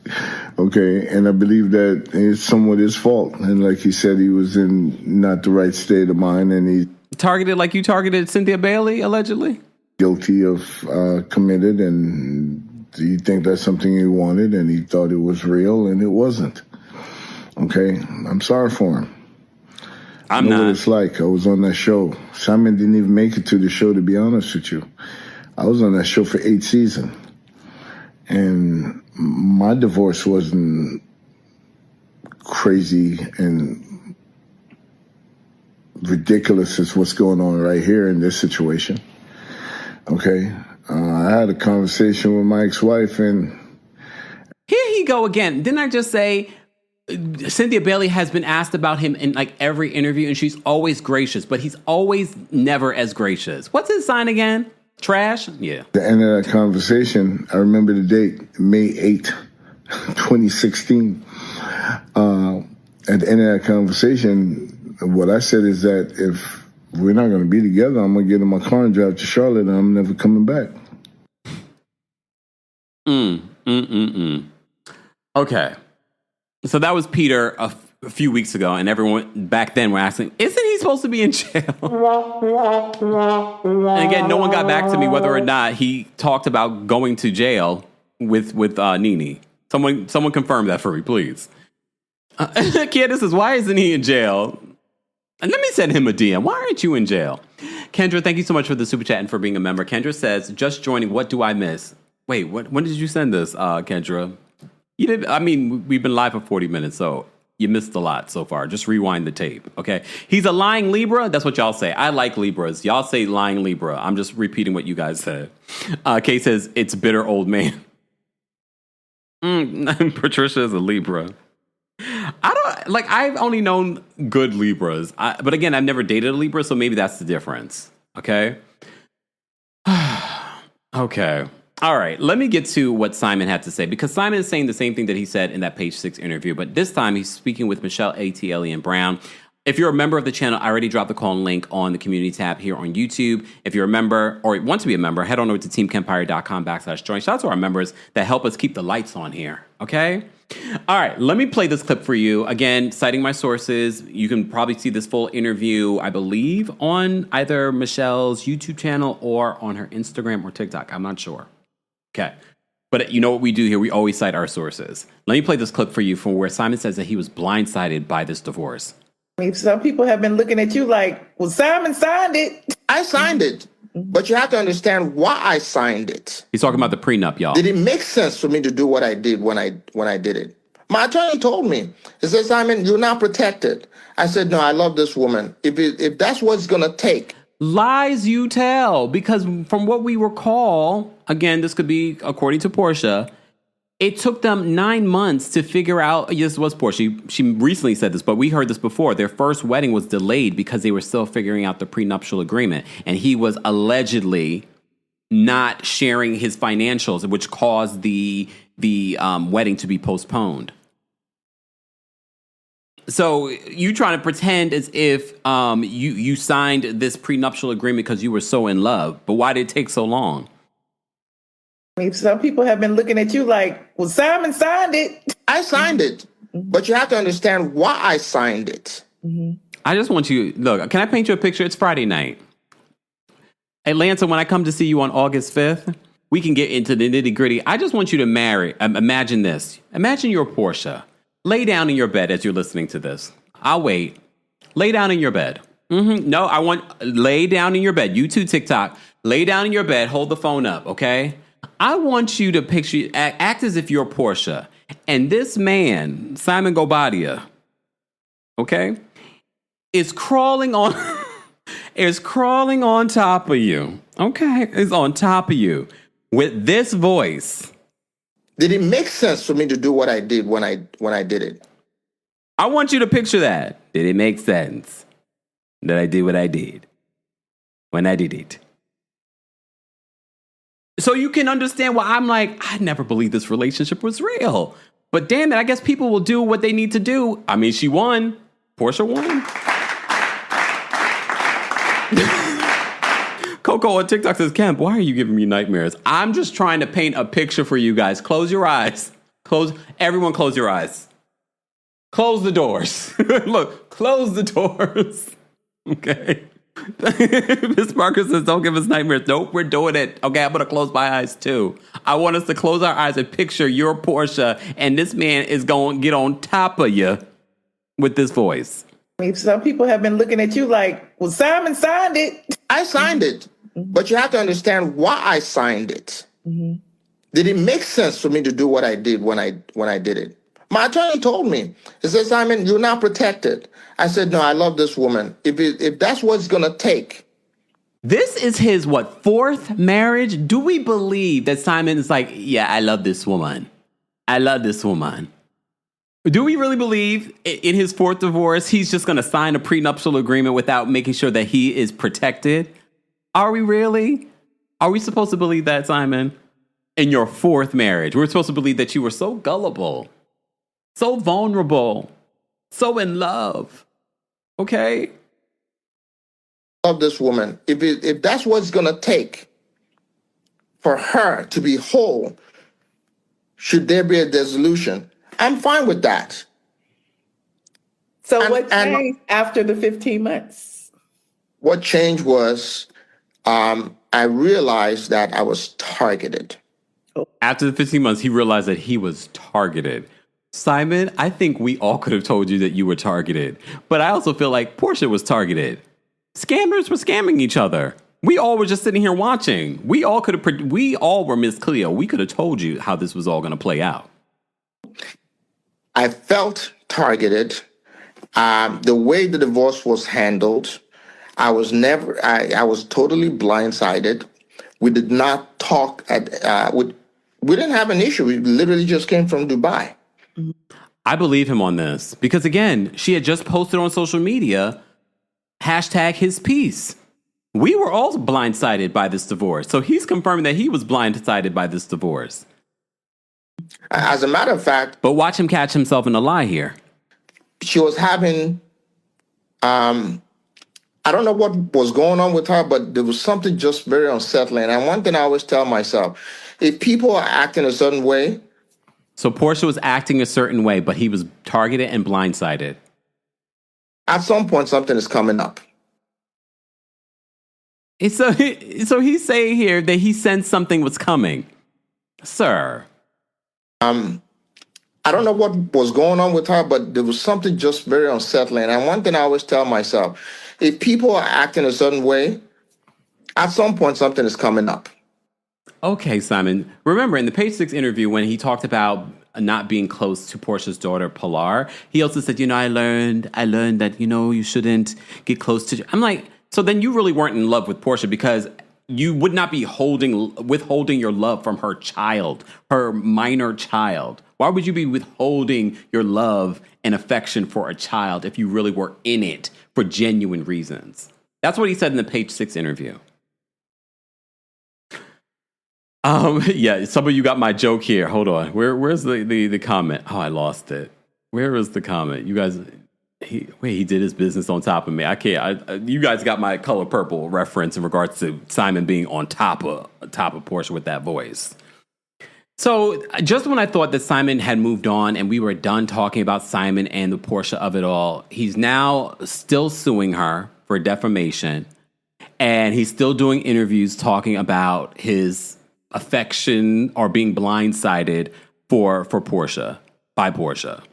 Okay. And I believe that it's somewhat his fault. And like he said, he was in not the right state of mind. And he targeted like you targeted Cynthia Bailey, allegedly? Guilty of committed. And he think that's something he wanted. And he thought it was real. And it wasn't. Okay. I'm sorry for him. I know what it's like. I was on that show. Simon didn't even make it to the show, to be honest with you. I was on that show for 8 seasons. And my divorce wasn't crazy and ridiculous as what's going on right here in this situation. Okay? I had a conversation with my ex-wife, and here he go again. Didn't I just say Cynthia Bailey has been asked about him in like every interview, and she's always gracious, but he's always never as gracious. What's his sign again? Trash? Yeah. At the end of that conversation, I remember the date, May 8th, 2016. At the end of that conversation, what I said is that if we're not going to be together, I'm going to get in my car and drive to Charlotte, and I'm never coming back. Okay. So that was Peter a few weeks ago, and everyone back then were asking, isn't he supposed to be in jail? And again, no one got back to me whether or not he talked about going to jail with Nene. Someone confirm that for me, please. Candace says, why isn't he in jail? And let me send him a DM. Why aren't you in jail? Kendra, thank you so much for the super chat and for being a member. Kendra says, just joining, what do I miss? Wait, when did you send this, Kendra? You did. I mean, we've been live for 40 minutes, so you missed a lot so far. Just rewind the tape, okay? He's a lying Libra. That's what y'all say. I like Libras. Y'all say lying Libra. I'm just repeating what you guys said. Kay says, it's bitter old man. Patricia is a Libra. I've only known good Libras. But again, I've never dated a Libra, so maybe that's the difference, okay? Okay. All right, let me get to what Simon had to say, because Simon is saying the same thing that he said in that Page 6 interview, but this time he's speaking with Michelle A.T. and Brown. If you're a member of the channel, I already dropped the call and link on the community tab here on YouTube. If you're a member or want to be a member, head on over to TheKempire.com/join. Shout out to our members that help us keep the lights on here, okay? All right, let me play this clip for you. Again, citing my sources, you can probably see this full interview, I believe, on either Michelle's YouTube channel or on her Instagram or TikTok. I'm not sure. Okay. But you know what we do here? We always cite our sources. Let me play this clip for you from where Simon says that he was blindsided by this divorce. Some people have been looking at you like, well, Simon signed it. I signed it, but you have to understand why I signed it. He's talking about the prenup, y'all. Did it make sense for me to do what I did when I did it? My attorney told me, he said, Simon, you're not protected. I said, no, I love this woman. If that's what it's going to take. Lies you tell, because from what we recall, again, this could be according to Porsha, it took them 9 months to figure out, yes, it was Porsha, she recently said this, but we heard this before, their first wedding was delayed because they were still figuring out the prenuptial agreement, and he was allegedly not sharing his financials, which caused the wedding to be postponed. So you trying to pretend as if you signed this prenuptial agreement because you were so in love, but why did it take so long? Some people have been looking at you like, well, Simon signed it. I signed it, but you have to understand why I signed it. I just want you, look, can I paint you a picture? It's Friday night. Atlanta, when I come to see you on August 5th, we can get into the nitty gritty. I just want you to imagine this. Imagine you're Porsha. Lay down in your bed as you're listening to this. I'll wait. Lay down in your bed. No, lay down in your bed. You too, TikTok. Lay down in your bed. Hold the phone up, okay? I want you to picture, act as if you're Porsha. And this man, Simon Guobadia, okay, is crawling on top of you. Okay? Is on top of you with this voice. Did it make sense for me to do what I did when I did it? I want you to picture that. Did it make sense that I did what I did when I did it? So you can understand why I'm like, I never believed this relationship was real. But damn it, I guess people will do what they need to do. I mean, she won. Porsha won. Coco on TikTok says, Kemp, why are you giving me nightmares? I'm just trying to paint a picture for you guys. Close your eyes. Everyone close your eyes. Close the doors. Look, close the doors. Okay. Miss Parker says, don't give us nightmares. Nope, we're doing it. Okay, I'm going to close my eyes too. I want us to close our eyes and picture your Porsha, and this man is going to get on top of you with this voice. Some people have been looking at you like, well, Simon signed it. I signed it, but you have to understand why I signed it. Did it make sense for me to do what I did when I did it? My attorney told me, he said, Simon, you're not protected. I said, no, I love this woman. If that's what it's going to take. This is his, fourth marriage? Do we believe that Simon is like, yeah, I love this woman. I love this woman. Do we really believe in his fourth divorce, he's just going to sign a prenuptial agreement without making sure that he is protected? Are we really? Are we supposed to believe that, Simon? In your fourth marriage, we're supposed to believe that you were so gullible, so vulnerable, so in love. Okay? Love this woman. If that's what it's going to take for her to be whole, should there be a dissolution, I'm fine with that. So what changed after the 15 months? What changed was I realized that I was targeted. After the 15 months, he realized that he was targeted. Simon, I think we all could have told you that you were targeted. But I also feel like Porsha was targeted. Scammers were scamming each other. We all were just sitting here watching. We all were Miss Cleo. We could have told you how this was all going to play out. I felt targeted. The way the divorce was handled, I was totally blindsided. We did not talk we didn't have an issue. We literally just came from Dubai. I believe him on this because, again, she had just posted on social media, #his piece. We were all blindsided by this divorce. So he's confirming that he was blindsided by this divorce. As a matter of fact. But watch him catch himself in a lie here. She was having, I don't know what was going on with her, but there was something just very unsettling. And one thing I always tell myself, if people are acting a certain way. So Porsha was acting a certain way, but he was targeted and blindsided. At some point, something is coming up. So he's saying here that he sensed something was coming. Sir. I don't know what was going on with her, but there was something just very unsettling. And one thing I always tell myself, if people are acting a certain way, at some point, something is coming up. Okay, Simon. Remember, in the Page 6 interview, when he talked about not being close to Portia's daughter, Pilar, he also said, I learned that, you shouldn't get close to... I'm like, so then you really weren't in love with Porsha because you would not be withholding your love from her child, her minor child. Why would you be withholding your love and affection for a child if you really were in it for genuine reasons? That's what he said in the Page 6 interview. Yeah, some of you got my joke here. Hold on. Where's the comment? Oh, I lost it. Where is the comment? You guys, he did his business on top of me. I can't. You guys got my Color Purple reference in regards to Simon being on top of Porsha with that voice. So just when I thought that Simon had moved on and we were done talking about Simon and the Porsha of it all, he's now still suing her for defamation, and he's still doing interviews talking about his affection or being blindsided for Porsha by Porsha.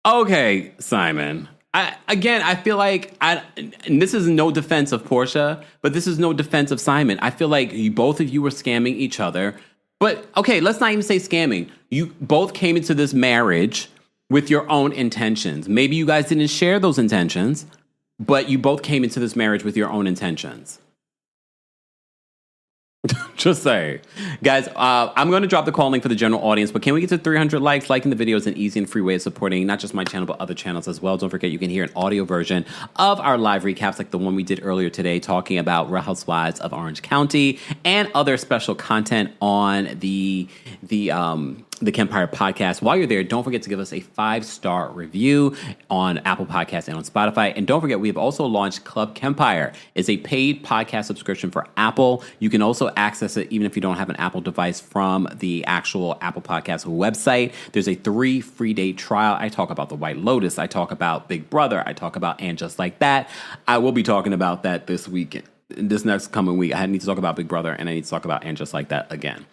Okay, Simon. I feel like, and this is no defense of Porsha, but this is no defense of Simon. I feel like both of you were scamming each other. But, okay, let's not even say scamming. You both came into this marriage with your own intentions. Maybe you guys didn't share those intentions, but you both came into this marriage with your own intentions. Just say, guys, I'm going to drop the call link for the general audience, but can we get to 300 likes? Liking the video is an easy and free way of supporting not just my channel, but other channels as well. Don't forget, you can hear an audio version of our live recaps like the one we did earlier today, talking about Real Housewives of Orange County and other special content on the Kempire podcast. While you're there, don't forget to give us a 5-star review on Apple Podcasts and on Spotify. And don't forget, we have also launched Club Kempire. It's a paid podcast subscription for Apple. You can also access it even if you don't have an Apple device from the actual Apple Podcast website. There's a 3 free-day trial. I talk about The White Lotus. I talk about Big Brother. I talk about And Just Like That. I will be talking about that this weekend. This next coming week, I need to talk about Big Brother, and I need to talk about And Just Like That again.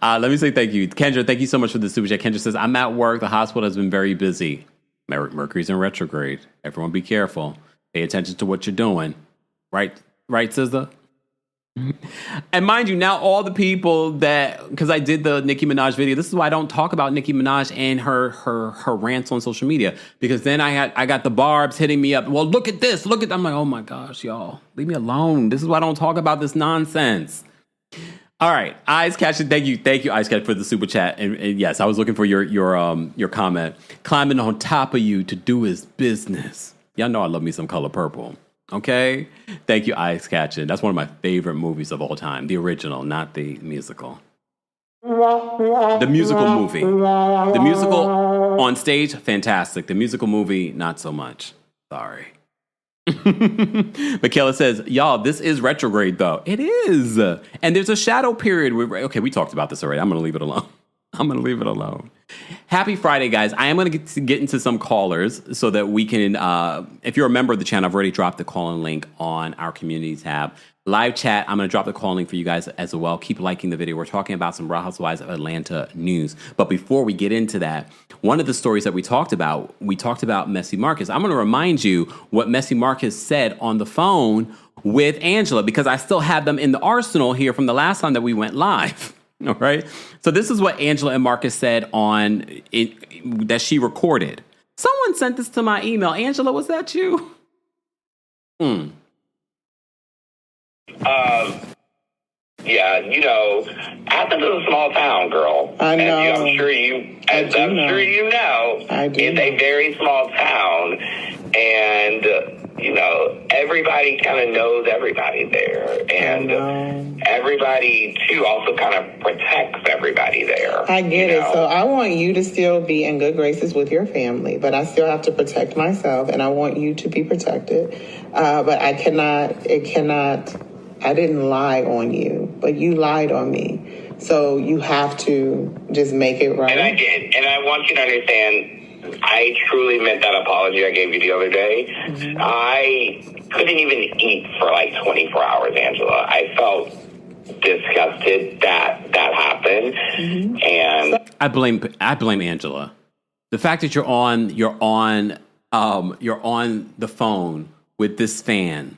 Let me say thank you. Kendra, thank you so much for the super chat. Kendra says, I'm at work. The hospital has been very busy. Mercury's in retrograde. Everyone be careful. Pay attention to what you're doing. Right, SZA? And mind you, now all the people that, because I did the Nicki Minaj video, this is why I don't talk about Nicki Minaj and her rants on social media, because then I got the barbs hitting me up. Well, look at this, I'm like, oh my gosh, y'all, leave me alone. This is why I don't talk about this nonsense. All right, Eyes Catching, thank you, Eyes Catch, for the super chat. And yes, I was looking for your comment. Climbing on top of you to do his business. Y'all know I love me some Color Purple. Okay? Thank you, Eyes Catching. That's one of my favorite movies of all time. The original, not the musical. The musical movie. The musical on stage, fantastic. The musical movie, not so much. Sorry. Michaela says, y'all, this is retrograde, though. It is. And there's a shadow period. Okay, we talked about this already. I'm going to leave it alone. Happy Friday, guys. I am going to get into some callers so that we can, if you're a member of the channel, I've already dropped the call-in link on our community tab. Live chat, I'm going to drop the call link for you guys as well. Keep liking the video. We're talking about some Real Housewives of Atlanta news. But before we get into that, one of the stories that we talked about Messy Marcus. I'm going to remind you what Messy Marcus said on the phone with Angela, because I still have them in the arsenal here from the last time that we went live. All right. So this is what Angela and Marcus said on it that she recorded. Someone sent this to my email. Angela, was that you? Yeah, you know, Athens is a small town, girl. I know. And I'm sure you know. It's a very small town, and you know, everybody kind of knows everybody there, and everybody too also kind of protects everybody there. I get it. So I want you to still be in good graces with your family, but I still have to protect myself, and I want you to be protected. But I didn't lie on you, but you lied on me. So you have to just make it right. And I did. And I want you to understand, I truly meant that apology I gave you the other day. Mm-hmm. I couldn't even eat for like 24 hours, Angela. I felt disgusted that happened. Mm-hmm. And I blame Angela. The fact that you're on the phone with this fan.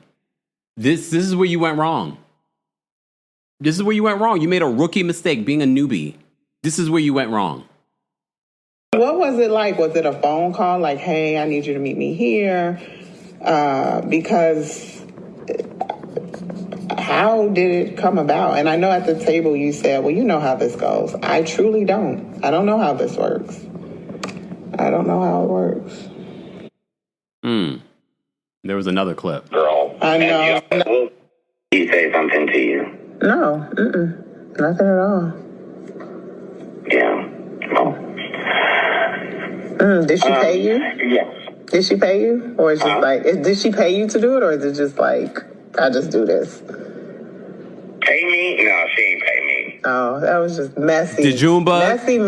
This is where you went wrong. This is where you went wrong. You made a rookie mistake being a newbie. This is where you went wrong. What was it like? Was it a phone call like, hey, I need you to meet me here? Because how did it come about? And I know at the table you said, well, you know how this goes. I truly don't. I don't know how this works. I don't know how it works. There was another clip. Girl. I know. Will he say something to you? No. Nothing at all. Yeah. Oh. Did she pay you? Yes. Did she pay you? Or is it just like, did she pay you to do it? Or is it just like, I just do this? Pay me? No, she ain't pay me. Oh, that was just messy. Did Jumba messy.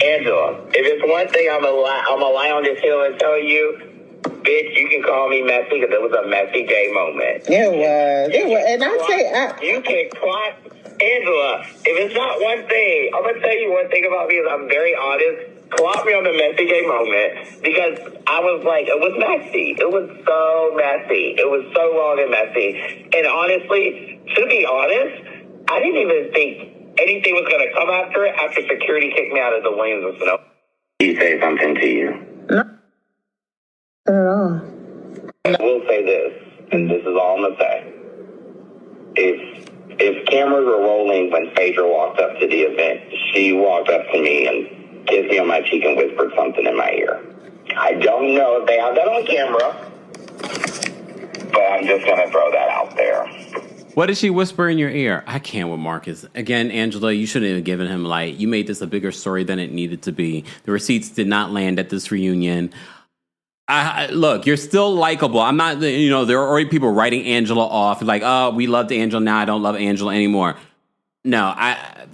Angela, if it's one thing I'm gonna lie on this hill and tell you, bitch, you can call me messy because it was a messy gay moment. It was. And you can clock, Angela, if it's not one thing, I'm going to tell you one thing about me is I'm very honest. Clock me on the messy gay moment because I was like, it was messy. It was so messy. It was so wrong and messy. And honestly, to be honest, I didn't even think anything was going to come after it after security kicked me out of the Williams and Snow. He say something to you? No. Not at all. I will say this, and this is all I'm going to say. If cameras were rolling when Phaedra walked up to the event, she walked up to me and kissed me on my cheek and whispered something in my ear. I don't know if they have that on camera, but I'm just going to throw that out there. What did she whisper in your ear? I can't with Marcus. Again, Angela, you shouldn't have given him light. You made this a bigger story than it needed to be. The receipts did not land at this reunion. Look, you're still likable. I'm not, there are already people writing Angela off. Like, oh, we loved Angela. Now I don't love Angela anymore. No,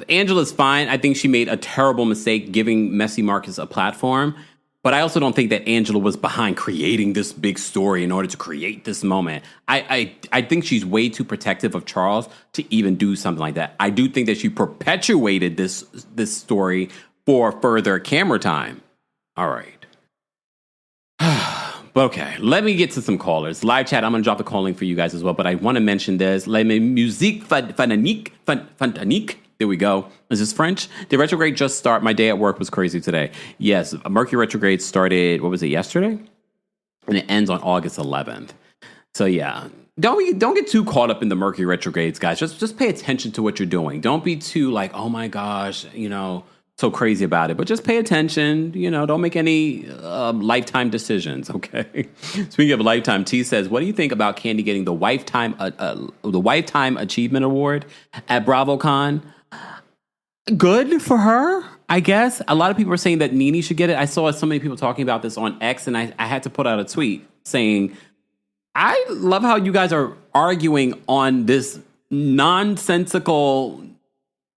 Angela's fine. I think she made a terrible mistake giving Messy Marcus a platform. But I also don't think that Angela was behind creating this big story in order to create this moment. I think she's way too protective of Charles to even do something like that. I do think that she perpetuated this story for further camera time. All right. Okay, let me get to some callers. Live chat, I'm going to drop the calling for you guys as well, but I want to mention this. La musique fantanique. There we go. Is this French? The retrograde just started. My day at work was crazy today. Yes, Mercury retrograde started, what was it, yesterday? And it ends on August 11th. So yeah, don't get too caught up in the Mercury retrogrades, guys. Just pay attention to what you're doing. Don't be too like, oh my gosh, so crazy about it, but just pay attention. Don't make any lifetime decisions. Okay. Speaking of lifetime, T says, "What do you think about Candy getting the Lifetime Achievement Award at BravoCon?" Good for her, I guess. A lot of people are saying that Nene should get it. I saw so many people talking about this on X, and I had to put out a tweet saying, "I love how you guys are arguing on this nonsensical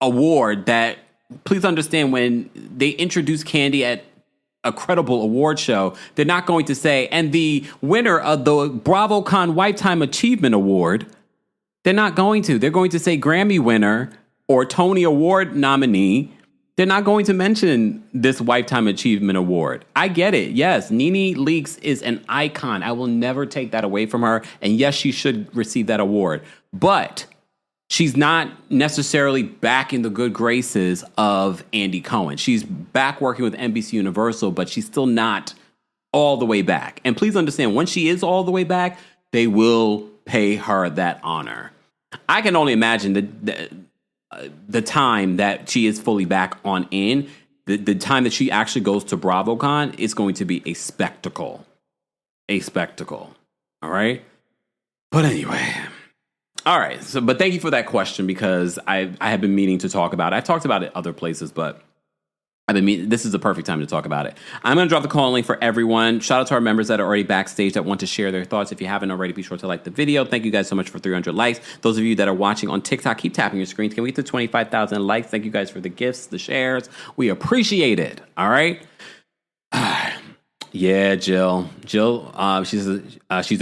award that." Please understand, when they introduce Candy at a credible award show, they're not going to say, and the winner of the BravoCon Lifetime Achievement Award, they're not going to. They're going to say Grammy winner or Tony Award nominee. They're not going to mention this Lifetime Achievement Award. I get it. Yes, Nene Leakes is an icon. I will never take that away from her. And yes, she should receive that award. But she's not necessarily back in the good graces of Andy Cohen. She's back working with NBC Universal, but she's still not all the way back. And please understand, when she is all the way back, they will pay her that honor. I can only imagine the time that she is fully back on in, the time that she actually goes to BravoCon is going to be a spectacle. A spectacle. All right? But anyway. All right. But thank you for that question, because I have been meaning to talk about it. I've talked about it other places, but this is the perfect time to talk about it. I'm going to drop the call link for everyone. Shout out to our members that are already backstage that want to share their thoughts. If you haven't already, be sure to like the video. Thank you guys so much for 300 likes. Those of you that are watching on TikTok, keep tapping your screens. Can we get to 25,000 likes? Thank you guys for the gifts, the shares. We appreciate it. All right. Yeah, Jill, she's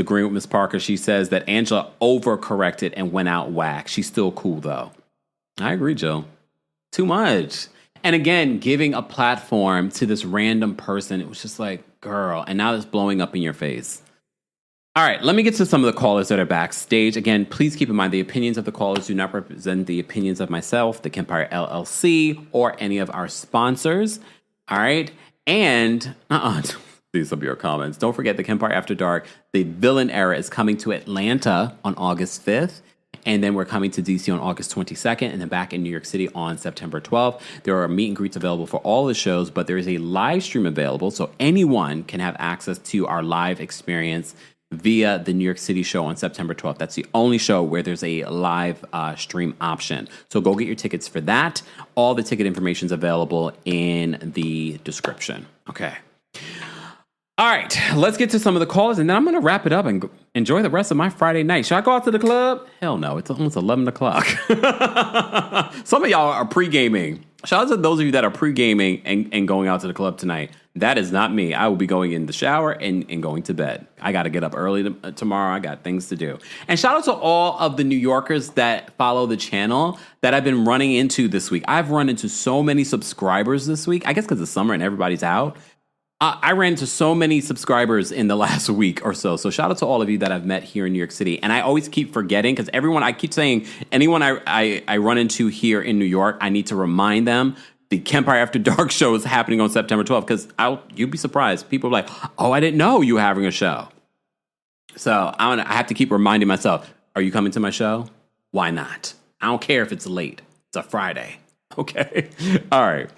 agreeing with Miss Parker. She says that Angela overcorrected and went out whack. She's still cool, though. I agree, Jill. Too much. And again, giving a platform to this random person, it was just like, girl, and now it's blowing up in your face. All right, let me get to some of the callers that are backstage. Again, please keep in mind the opinions of the callers do not represent the opinions of myself, the Kempire LLC, or any of our sponsors. All right, and these will be your comments. Don't forget the Kempire After Dark. The Villain Era is coming to Atlanta on August 5th. And then we're coming to DC on August 22nd, and then back in New York City on September 12th. There are meet and greets available for all the shows, but there is a live stream available, so anyone can have access to our live experience via the New York City show on September 12th. That's the only show where there's a live stream option. So go get your tickets for that. All the ticket information is available in the description. Okay. All right, let's get to some of the calls, and then I'm going to wrap it up and enjoy the rest of my Friday night. Should I go out to the club? Hell no, it's almost 11 o'clock. Some of y'all are pre-gaming. Shout out to those of you that are pre-gaming and going out to the club tonight. That is not me. I will be going in the shower and going to bed. I got to get up early tomorrow. I got things to do. And shout out to all of the New Yorkers that follow the channel that I've been running into this week. I've run into so many subscribers this week, I guess because it's summer and everybody's out. I ran into so many subscribers in the last week or so. So shout out to all of you that I've met here in New York City. And I always keep forgetting, because I keep saying, anyone I run into here in New York, I need to remind them the Kempire After Dark show is happening on September 12th. Because you'd be surprised. People are like, oh, I didn't know you were having a show. So I have to keep reminding myself, are you coming to my show? Why not? I don't care if it's late. It's a Friday. Okay. All right.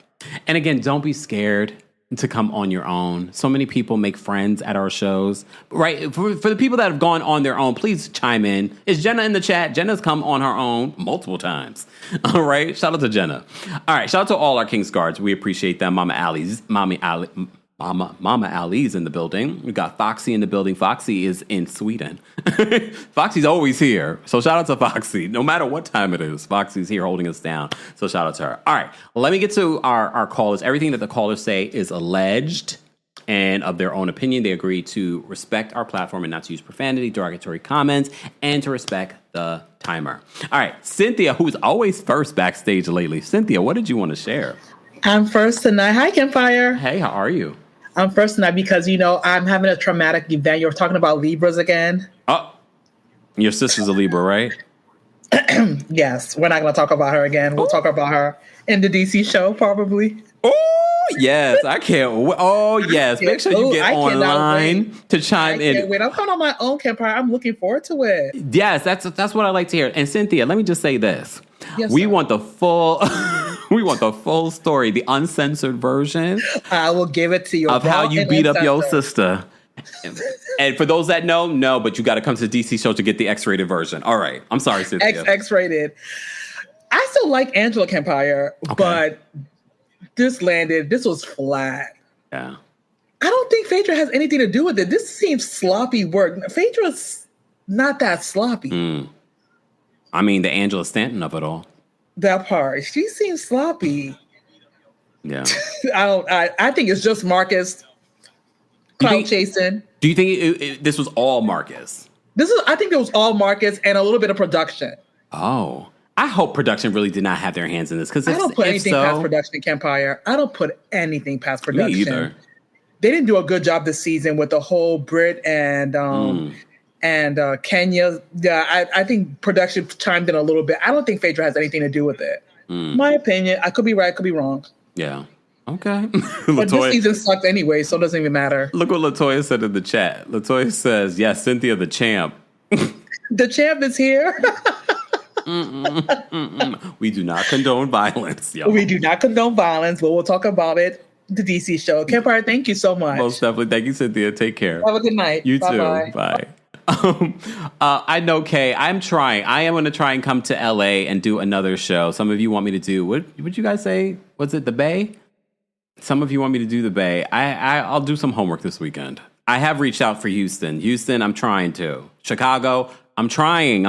And again, don't be scared to come on your own. So many people make friends at our shows, right? For the people that have gone on their own, please chime in. Is Jenna in the chat? Jenna's come on her own multiple times. All right. Shout out to Jenna. All right. Shout out to all our King's Guards. We appreciate them. Mama Ali's in the building. We got Foxy in the building. Foxy is in Sweden. Foxy's always here. So shout out to Foxy. No matter what time it is, Foxy's here holding us down. So shout out to her. All right. Let me get to our callers. Everything that the callers say is alleged and of their own opinion. They agree to respect our platform and not to use profanity, derogatory comments, and to respect the timer. All right. Cynthia, who's always first backstage lately. Cynthia, what did you want to share? I'm first tonight. Hi, Kempire. Hey, how are you? I'm first tonight because, I'm having a traumatic event. You're talking about Libras again. Oh, your sister's a Libra, right? Yes, we're not going to talk about her again. We'll talk about her in the DC show, probably. Oh, yes. I can't wait. Oh, yes. Make sure you get online to chime in. Wait, I'm coming on my own Kempire. I'm looking forward to it. Yes, that's what I like to hear. And Cynthia, let me just say this. Yes, we sir. want the full we want the full story, the uncensored version. I will give it to you. Of how you beat up your sister. And for those that know, no, but you got to come to the DC show to get the X-rated version. All right. I'm sorry, Cynthia. X-rated. I still like Angela Kempire, but this was flat. Yeah. I don't think Phaedra has anything to do with it. This seems sloppy work. Phaedra's not that sloppy. I mean, the Angela Stanton of it all. That part. She seems sloppy. Yeah. I think it's just Marcus clout chasing. Do you think this was all Marcus? I think it was all Marcus and a little bit of production. Oh. I hope production really did not have their hands in this. Because I don't put anything past production, Kempire. I don't put anything past production. Me either. They didn't do a good job this season with the whole Brit and Kenya. Yeah, I think production chimed in a little bit. I don't think Phaedra has anything to do with it. My opinion. I could be right, I could be wrong. Yeah. Okay. But this season sucked anyway, so it doesn't even matter. Look what Latoya said in the chat. Latoya says, yes, Cynthia the champ. The champ is here. We do not condone violence, y'all. We do not condone violence, but we'll talk about it. The DC show. Kempire, thank you so much. Most definitely. Thank you, Cynthia. Take care. Have a good night. You Bye-bye. too. Bye. I know, Kay. I'm trying. I am going to try and come to LA and do another show. Some of you want me to do, what would you guys say? Was it the Bay? Some of you want me to do the Bay. I'll do some homework this weekend. I have reached out for Houston. Houston, I'm trying to. Chicago, I'm trying.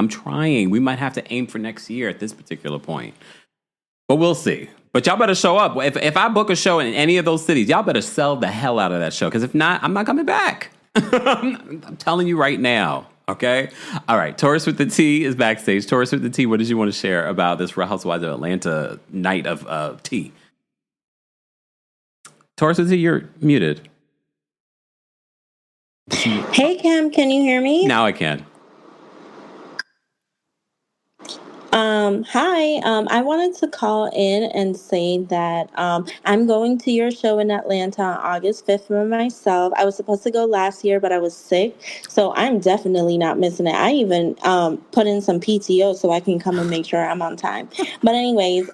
We might have to aim for next year at this particular point. But we'll see. But y'all better show up. If I book a show in any of those cities, y'all better sell the hell out of that show. Because if not, I'm not coming back. I'm telling you right now. Okay? All right. Taurus with the T is backstage. Taurus with the T, what did you want to share about this Real Housewives of Atlanta night of tea? Taurus with the T, you're muted. Hey, Cam, can you hear me? Now I can. Hi. I wanted to call in and say that I'm going to your show in Atlanta on August 5th for myself. I was supposed to go last year, but I was sick, so I'm definitely not missing it. I even put in some PTO so I can come and make sure I'm on time. But anyways,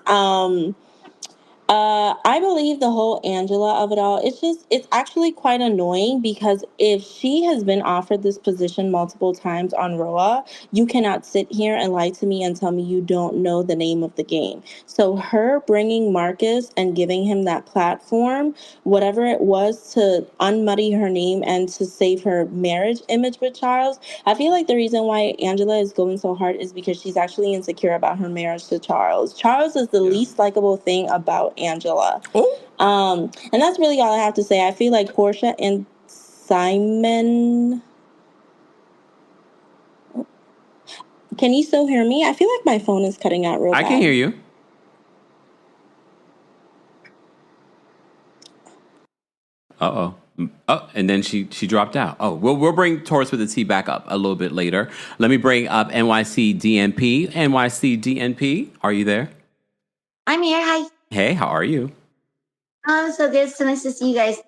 I believe the whole Angela of it all, it's actually quite annoying because if she has been offered this position multiple times on RHOA, you cannot sit here and lie to me and tell me you don't know the name of the game. So her bringing Marcus and giving him that platform, whatever it was to unmuddy her name and to save her marriage image with Charles, I feel like the reason why Angela is going so hard is because she's actually insecure about her marriage to Charles. Charles is the least likable thing about Angela. And that's really all I have to say. I feel like Porsha and Simon. Can you still hear me? I feel like my phone is cutting out real bad. I can hear you. Uh-oh. Oh, and then she dropped out. Oh, we'll bring Taurus with the T back up a little bit later. Let me bring up NYC DNP. NYC DNP, are you there? I'm here. Hi. Hey, how are you? So good. So nice to see you guys.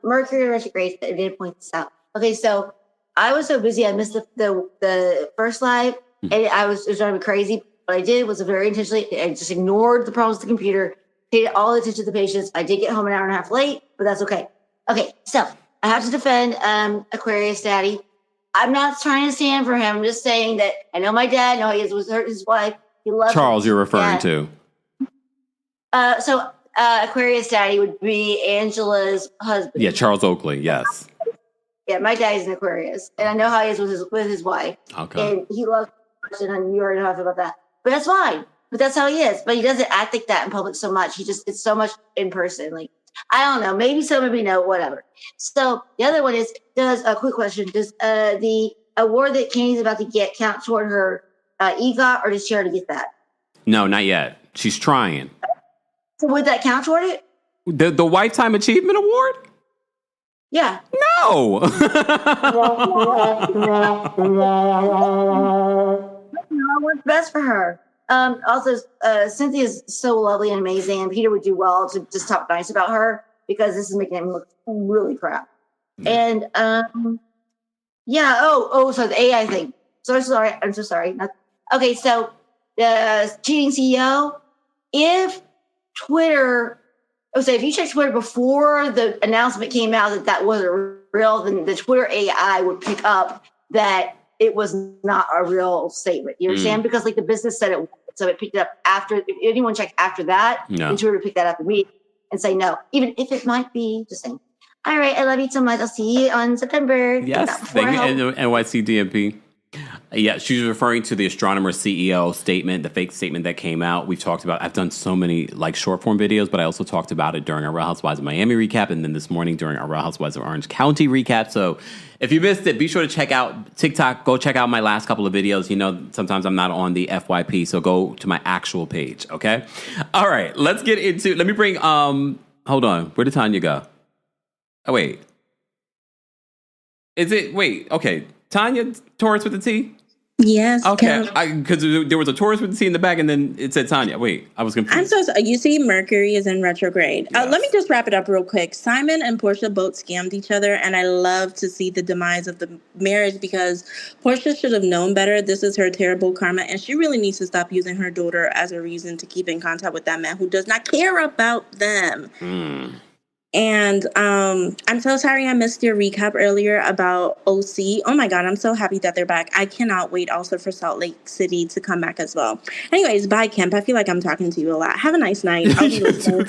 Mercury retrograde. I did point this out. Okay, so I was so busy. I missed the first live, and it was driving me crazy. What I did was very intentionally. I just ignored the problems with the computer, paid all the attention to the patients. I did get home an hour and a half late, but that's okay. Okay, so I have to defend Aquarius Daddy. I'm not trying to stand for him. I'm just saying that I know my dad. I know he was hurt his wife. He loves Charles, you're referring to. So Aquarius Daddy would be Angela's husband. Yeah, Charles Oakley, yes. Yeah, my dad's an Aquarius, and I know how he is with his wife. Okay. And he loves her, and you already know how I feel about that. But that's fine. But that's how he is. But he doesn't act like that in public so much. It's so much in person. Like, I don't know. Maybe so, maybe no, whatever. So the other one is, does a quick question. Does the award that Kenny's about to get count toward her EGOT, or does she already get that? No, not yet. She's trying. So would that count toward it? The Lifetime Achievement Award? Yeah. No. What's best for her? Also, Cynthia's so lovely and amazing, and Peter would do well to just talk nice about her because this is making him look really crap. And yeah. So the AI thing. I'm so sorry. Okay, so the cheating CEO. If you check Twitter before the announcement came out that wasn't real, then the Twitter AI would pick up that it was not a real statement. You understand? Because like the business said it was, so it picked it up after. If anyone checked after that, then Twitter would pick that up immediately and say no, even if it might be just saying. All right, I love you so much. I'll see you on September. Yes, thank you, NYC DMP. Yeah, she's referring to the Astronomer CEO statement, the fake statement that came out. We've talked about, I've done so many like short form videos, but I also talked about it during our Real Housewives of Miami recap and then this morning during our Real Housewives of Orange County recap. So if you missed it, be sure to check out TikTok. Go check out my last couple of videos. You know, sometimes I'm not on the FYP, so go to my actual page, okay? All right, let me bring, hold on. Where did Tanya go? Oh, wait. Okay. Tanya, Taurus with the T? Yes. Okay, because there was a Taurus with the T in the back, and then it said Tanya. Wait, I was confused. I'm so sorry. You see, Mercury is in retrograde. Yes. Let me just wrap it up real quick. Simon and Porsha both scammed each other, and I love to see the demise of the marriage because Porsha should have known better. This is her terrible karma, and she really needs to stop using her daughter as a reason to keep in contact with that man who does not care about them. And I'm so sorry I missed your recap earlier about OC. Oh my God, I'm so happy that they're back. I cannot wait also for Salt Lake City to come back as well. Anyways, bye, Kemp. I feel like I'm talking to you a lot. Have a nice night. I'll be listening.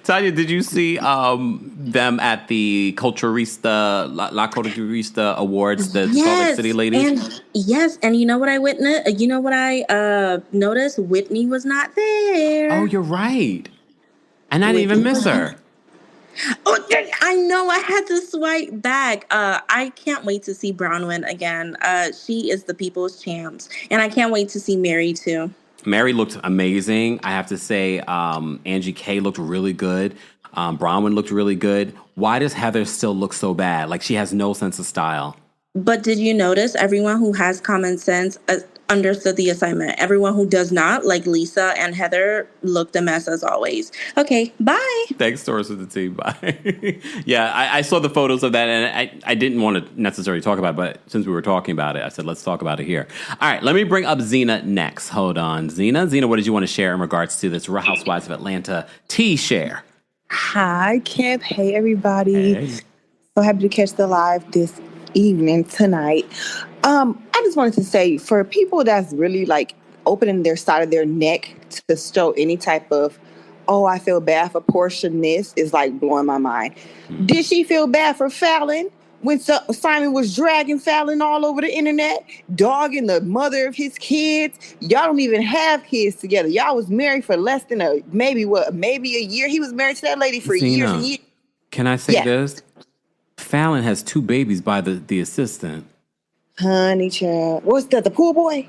Tanya, did you see them at the Culturista, La Culturista Awards, the Salt Lake City ladies? And you know what I witnessed? You know what I noticed? Whitney was not there. Oh, you're right. And I didn't even miss her. Oh, I know. I had to swipe back. I can't wait to see Bronwyn again. She is the people's champs. And I can't wait to see Mary, too. Mary looked amazing. I have to say, Angie K looked really good. Bronwyn looked really good. Why does Heather still look so bad? Like she has no sense of style. But did you notice everyone who has common sense understood the assignment? Everyone who does not, like Lisa and Heather, looked a mess as always. Okay, bye. Thanks, Taurus with the team. Bye. Yeah, I saw the photos of that, and I didn't want to necessarily talk about it, but since we were talking about it, I said, let's talk about it here. All right, let me bring up Zena next. Hold on. Zena, what did you want to share in regards to this Real Housewives of Atlanta tea share? Hi, Kemp. Hey, everybody. Hey. So happy to catch the live this evening tonight. I just wanted to say, for people that's really like opening their side of their neck to show any type of, oh, I feel bad for Porsha-ness is like blowing my mind. Did she feel bad for Fallon when Simon was dragging Fallon all over the internet, dogging the mother of his kids? Y'all don't even have kids together. Y'all was married for less than maybe a year. He was married to that lady for years and years. Can I say this? Fallon has 2 babies by the assistant. Honey child. What's that, the pool boy?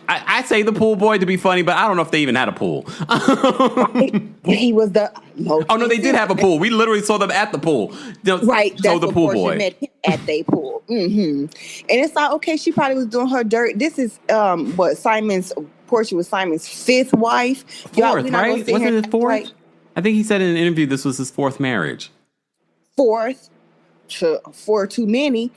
I say the pool boy to be funny, but I don't know if they even had a pool. He was the... Oh, no, they did have a pool. We literally saw them at the pool. Right. So the pool boy. Met him at their pool. Mm-hmm. And it's like, okay, she probably was doing her dirt. This is Porsha was Simon's 5th wife. 4th, right? Wasn't it 4th? Right. I think he said in an interview this was his 4th marriage. 4th. 4 too many.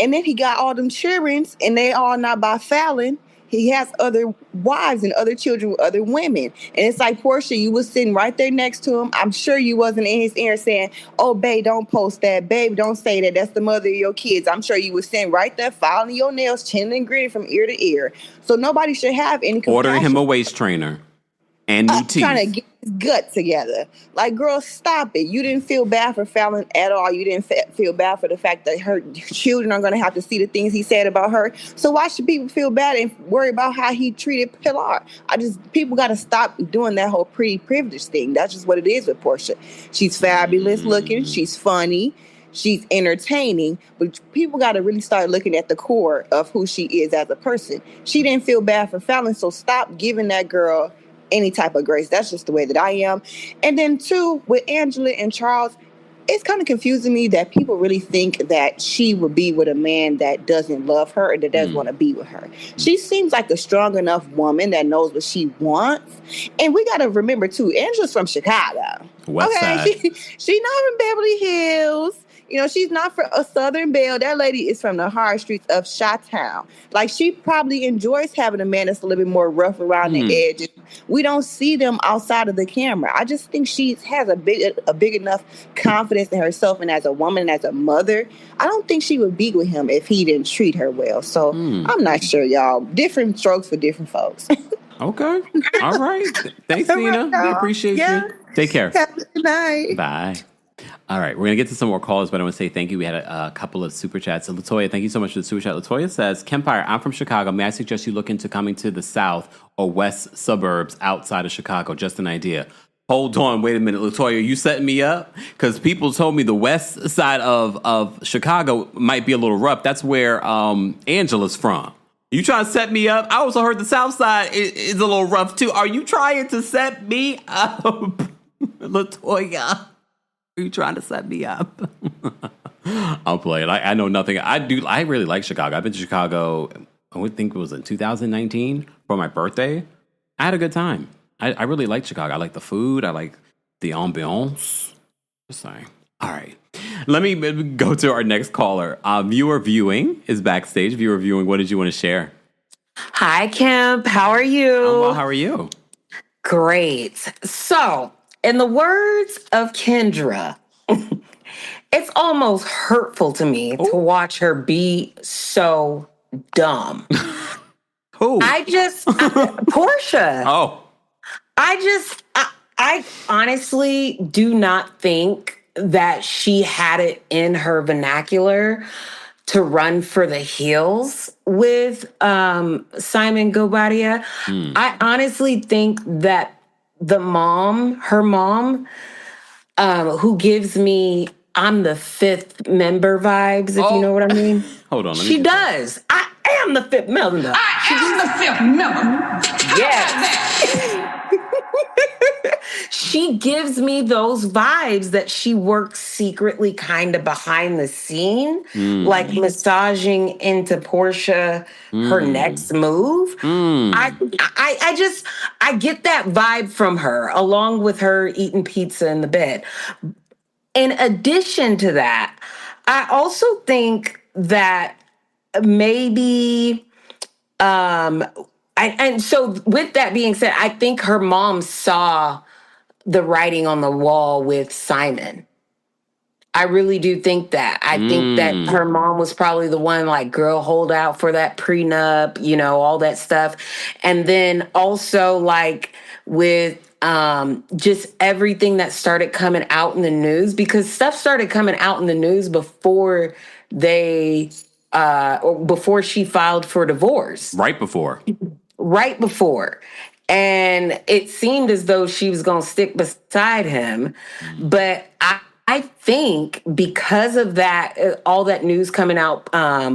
And then he got all them children, and they all not by Fallon. He has other wives and other children with other women. And it's like, Porsha, you was sitting right there next to him. I'm sure you wasn't in his ear saying, oh, babe, don't post that. Babe, don't say that. That's the mother of your kids. I'm sure you was sitting right there filing your nails, chin and gritty from ear to ear. So nobody should have any compassion. Ordering him a waist trainer and new teeth. Trying to get his gut together. Like, girl, stop it. You didn't feel bad for Fallon at all. You didn't feel bad for the fact that her children are going to have to see the things he said about her. So why should people feel bad and worry about how he treated Pilar? People got to stop doing that whole pretty privilege thing. That's just what it is with Porsha. She's fabulous looking. She's funny. She's entertaining, but people got to really start looking at the core of who she is as a person. She didn't feel bad for Fallon, so stop giving that girl any type of grace. That's just the way that I am. And then 2, with Angela and Charles, it's kind of confusing me that people really think that she would be with a man that doesn't love her or that doesn't want to be with her. She seems like a strong enough woman that knows what she wants. And we got to remember, too, Angela's from Chicago. West Side. She's not from Beverly Hills. You know, she's not from a Southern Belle. That lady is from the hard streets of Chi-Town. Like, she probably enjoys having a man that's a little bit more rough around the edges. We don't see them outside of the camera. I just think she has a big enough confidence in herself, and as a woman and as a mother, I don't think she would be with him if he didn't treat her well. So I'm not sure, y'all. Different strokes for different folks. Okay. All right. Thanks, Nina. We appreciate you. Take care. Have a good night. Bye. All right, we're going to get to some more calls, but I want to say thank you. We had a couple of super chats. So Latoya, thank you so much for the super chat. Latoya says, Kempire, I'm from Chicago. May I suggest you look into coming to the south or west suburbs outside of Chicago? Just an idea. Hold on, wait a minute. Latoya, are you setting me up? Because people told me the west side of Chicago might be a little rough. That's where Angela's from. You trying to set me up? I also heard the south side is a little rough, too. Are you trying to set me up, Latoya? Are you trying to set me up? I'll play it. I know nothing. I really like Chicago. I've been to Chicago, I would think it was in 2019 for my birthday. I had a good time. I really like Chicago. I like the food. I like the ambiance. Just saying. All right. Let me go to our next caller. Viewer Viewing is backstage. Viewer Viewing, what did you want to share? Hi, Kemp. How are you? I'm well. How are you? Great. So, in the words of Kendra, it's almost hurtful to me to watch her be so dumb. Who? Porsha. Oh. I honestly do not think that she had it in her vernacular to run for the hills with Simon Guobadia. I honestly think that her mom, who gives me I'm the fifth member vibes, if you know what I mean. Hold on. She does. I am the fifth member. Yes. She gives me those vibes that she works secretly kind of behind the scene, like massaging into Porsha her next move. I get that vibe from her, along with her eating pizza in the bed. In addition to that, I also think that maybe and so with that being said, I think her mom saw the writing on the wall with Simon. I really do think that. I think that her mom was probably the one like, girl, hold out for that prenup, you know, all that stuff. And then also like with just everything that started coming out in the news, because stuff started coming out in the news before or before she filed for divorce. Right before. And it seemed as though she was going to stick beside him. But I think because of that, all that news coming out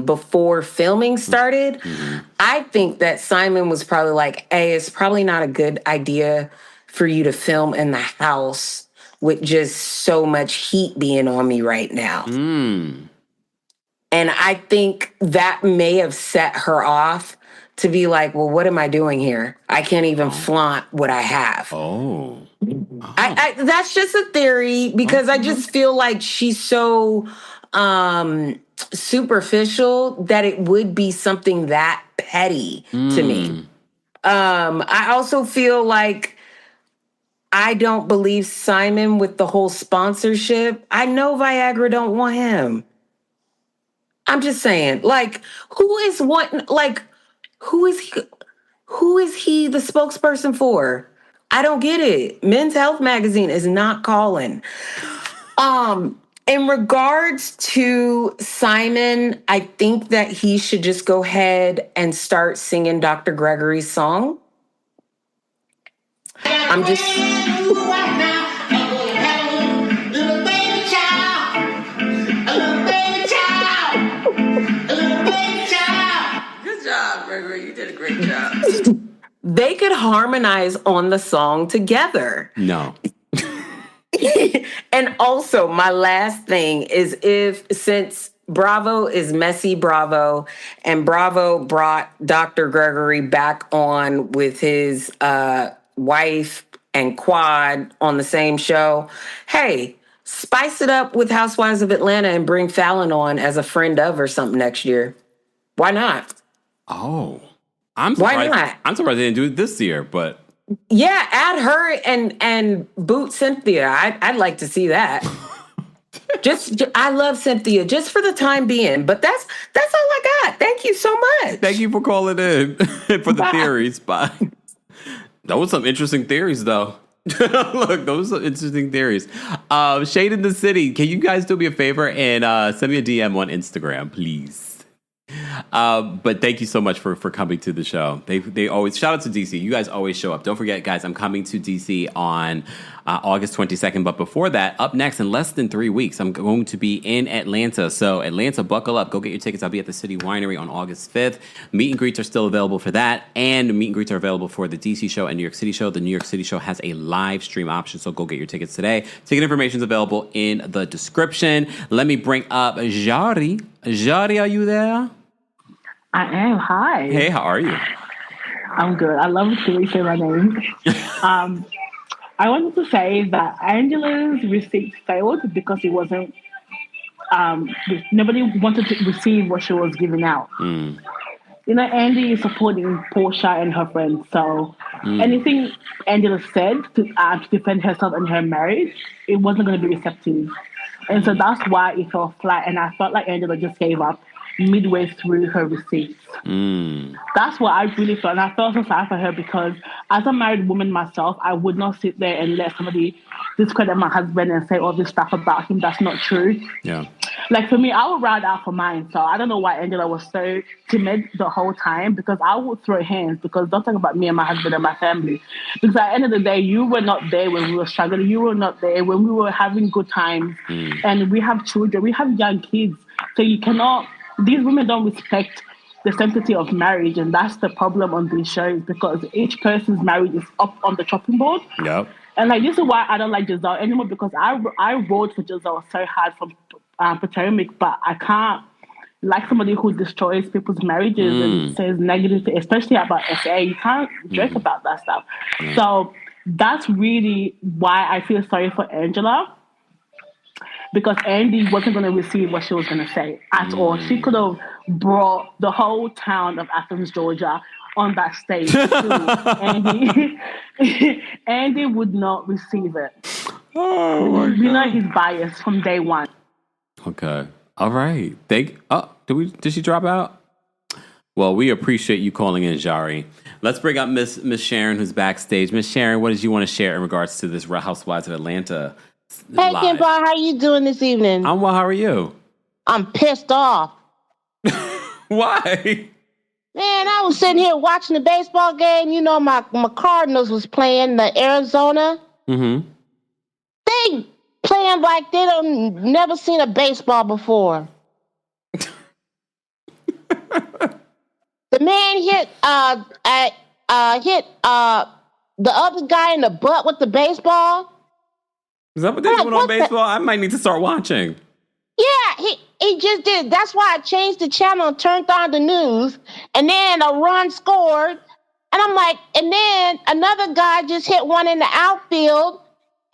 before filming started, I think that Simon was probably like, hey, it's probably not a good idea for you to film in the house with just so much heat being on me right now. And I think that may have set her off to be like, well, what am I doing here? I can't even flaunt what I have. That's just a theory, because I just feel like she's so superficial that it would be something that petty to me. I also feel like I don't believe Simon with the whole sponsorship. I know Viagra don't want him. I'm just saying, like, who is he the spokesperson for? I don't get it. Men's Health magazine is not calling. In regards to Simon, I think that he should just go ahead and start singing Dr. Gregory's song. I'm just... You did a great job. They could harmonize on the song together. No. And also, my last thing is since Bravo is messy Bravo, and Bravo brought Dr. Gregory back on with his wife and Quad on the same show, hey, spice it up with Housewives of Atlanta and bring Fallon on as a friend of or something next year. Why not? Oh, I'm surprised. Why not? I'm surprised they didn't do it this year, but Yeah, add her and boot Cynthia. I'd like to see that. I love Cynthia just for the time being, but that's all I got. Thank you so much. thank you for calling in for the theories. Bye. Those were some interesting theories, though. Look, those are interesting theories. Shade in the City, can you guys do me a favor and send me a DM on Instagram, please? But thank you so much for coming to the show. They always, shout out to DC. You guys always show up. Don't forget, guys, I'm coming to DC on August 22nd. But before that, up next in less than 3 weeks, I'm going to be in Atlanta. So Atlanta, buckle up. Go get your tickets. I'll be at the City Winery on August 5th. Meet and greets are still available for that. And meet and greets are available for the DC show and New York City show. The New York City show has a live stream option. So go get your tickets today. Ticket information is available in the description. Let me bring up Jari. Jari, are you there? I am. Hi. Hey, how are you? I'm good. I love the way you say my name. I wanted to say that Angela's receipt failed because it wasn't. Nobody wanted to receive what she was giving out. Mm. You know, Andy is supporting Porsha and her friends, so anything Angela said to defend herself and her marriage, it wasn't going to be receptive, and so that's why it fell flat. And I felt like Angela just gave up midway through her receipts. That's what I really felt. And I felt so sad for her because as a married woman myself, I would not sit there and let somebody discredit my husband and say all this stuff about him that's not true. Yeah. Like for me, I would ride out for mine. So I don't know why Angela was so timid the whole time, because I would throw hands, because don't talk about me and my husband and my family. Because at the end of the day, you were not there when we were struggling. You were not there when we were having good times. And we have children, we have young kids. So you cannot, these women don't respect the sanctity of marriage, and that's the problem on these shows, because each person's marriage is up on the chopping board. Yep. And like this is why I don't like Giselle anymore, because I rode for Giselle so hard from Potomac, but I can't like somebody who destroys people's marriages and says negative, especially about SA. You can't joke about that stuff. So that's really why I feel sorry for Angela, because Andy wasn't going to receive what she was going to say at all. She could have brought the whole town of Athens, Georgia on that stage too. Andy would not receive it. Oh my God. We know he's biased from day one. Okay. All right. Did she drop out? Well, we appreciate you calling in, Jari. Let's bring up Miss Sharon, who's backstage. Miss Sharon, what did you want to share in regards to this Real Housewives of Atlanta? Hey, Kempire, how you doing this evening? I'm well. How are you? I'm pissed off. Why? Man, I was sitting here watching the baseball game. You know, my Cardinals was playing the Arizona. Mm-hmm. They playing like they don't never seen a baseball before. The man hit the other guy in the butt with the baseball. Is that what they're doing on baseball? I might need to start watching. Yeah, he just did. That's why I changed the channel and turned on the news. And then a run scored. And I'm like, and then another guy just hit one in the outfield.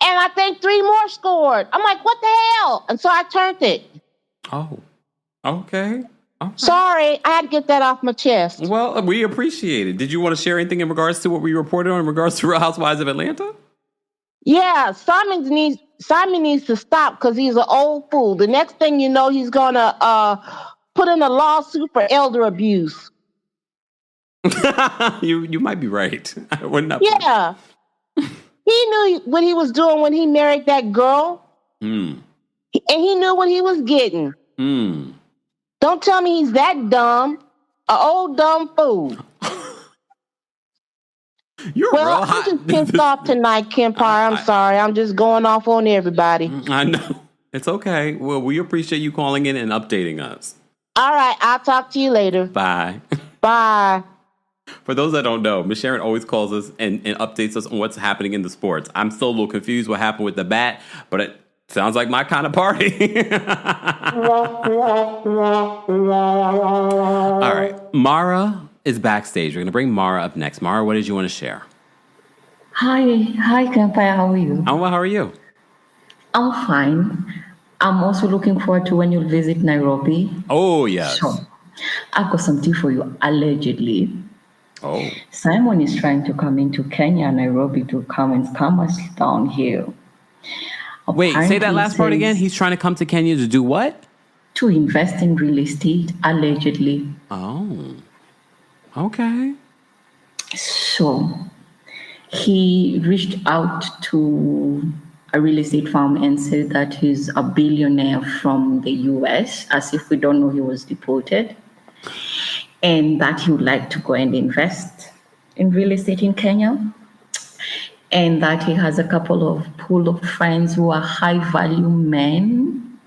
And I think 3 more scored. I'm like, what the hell? And so I turned it. Oh, okay. Sorry, I had to get that off my chest. Well, we appreciate it. Did you want to share anything in regards to what we reported on in regards to Real Housewives of Atlanta? Yeah, Simon needs to stop because he's an old fool. The next thing you know, he's gonna put in a lawsuit for elder abuse. You might be right. I would not. Yeah, he knew what he was doing when he married that girl, and he knew what he was getting. Don't tell me he's that dumb, an old dumb fool. Well, I'm just pissed off tonight, Kempire. I'm sorry. I'm just going off on everybody. I know. It's okay. Well, we appreciate you calling in and updating us. All right. I'll talk to you later. Bye. Bye. For those that don't know, Miss Sharon always calls us and updates us on what's happening in the sports. I'm still a little confused what happened with the bat, but it sounds like my kind of party. All right. Mara is backstage. We're going to bring Mara up next. Mara, what did you want to share? Hi, Kempire. How are you? I'm well. How are you? I'm fine. I'm also looking forward to when you'll visit Nairobi. Oh, yes. So, I've got some tea for you, allegedly. Oh. Simon is trying to come into Kenya, Nairobi, to come and scam us down here. Wait, say that last part again. He's trying to come to Kenya to do what? To invest in real estate, allegedly. Oh. Okay. So, he reached out to a real estate firm and said that he's a billionaire from the US, as if we don't know he was deported, and that he would like to go and invest in real estate in Kenya, and that he has a couple of pool of friends who are high-value men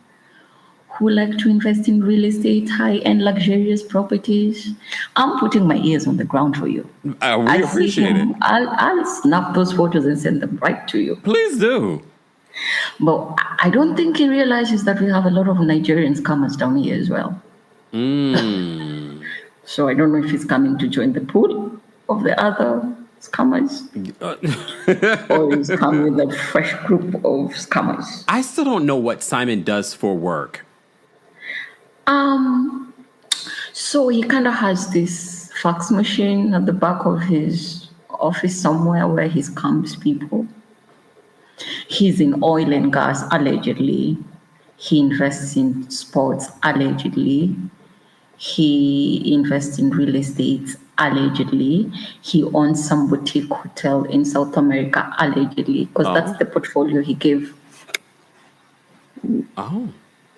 who like to invest in real estate, high-end luxurious properties. I'm putting my ears on the ground for you. We appreciate it. I'll snap those photos and send them right to you. Please do. But I don't think he realizes that we have a lot of Nigerian scammers down here as well. So I don't know if he's coming to join the pool of the other scammers or he's coming with a fresh group of scammers. I still don't know what Simon does for work. So he kind of has this fax machine at the back of his office somewhere where he scams people. He's in oil and gas, allegedly. He invests in sports, allegedly. He invests in real estate, allegedly. He owns some boutique hotel in South America, allegedly, because that's the portfolio he gave. Oh,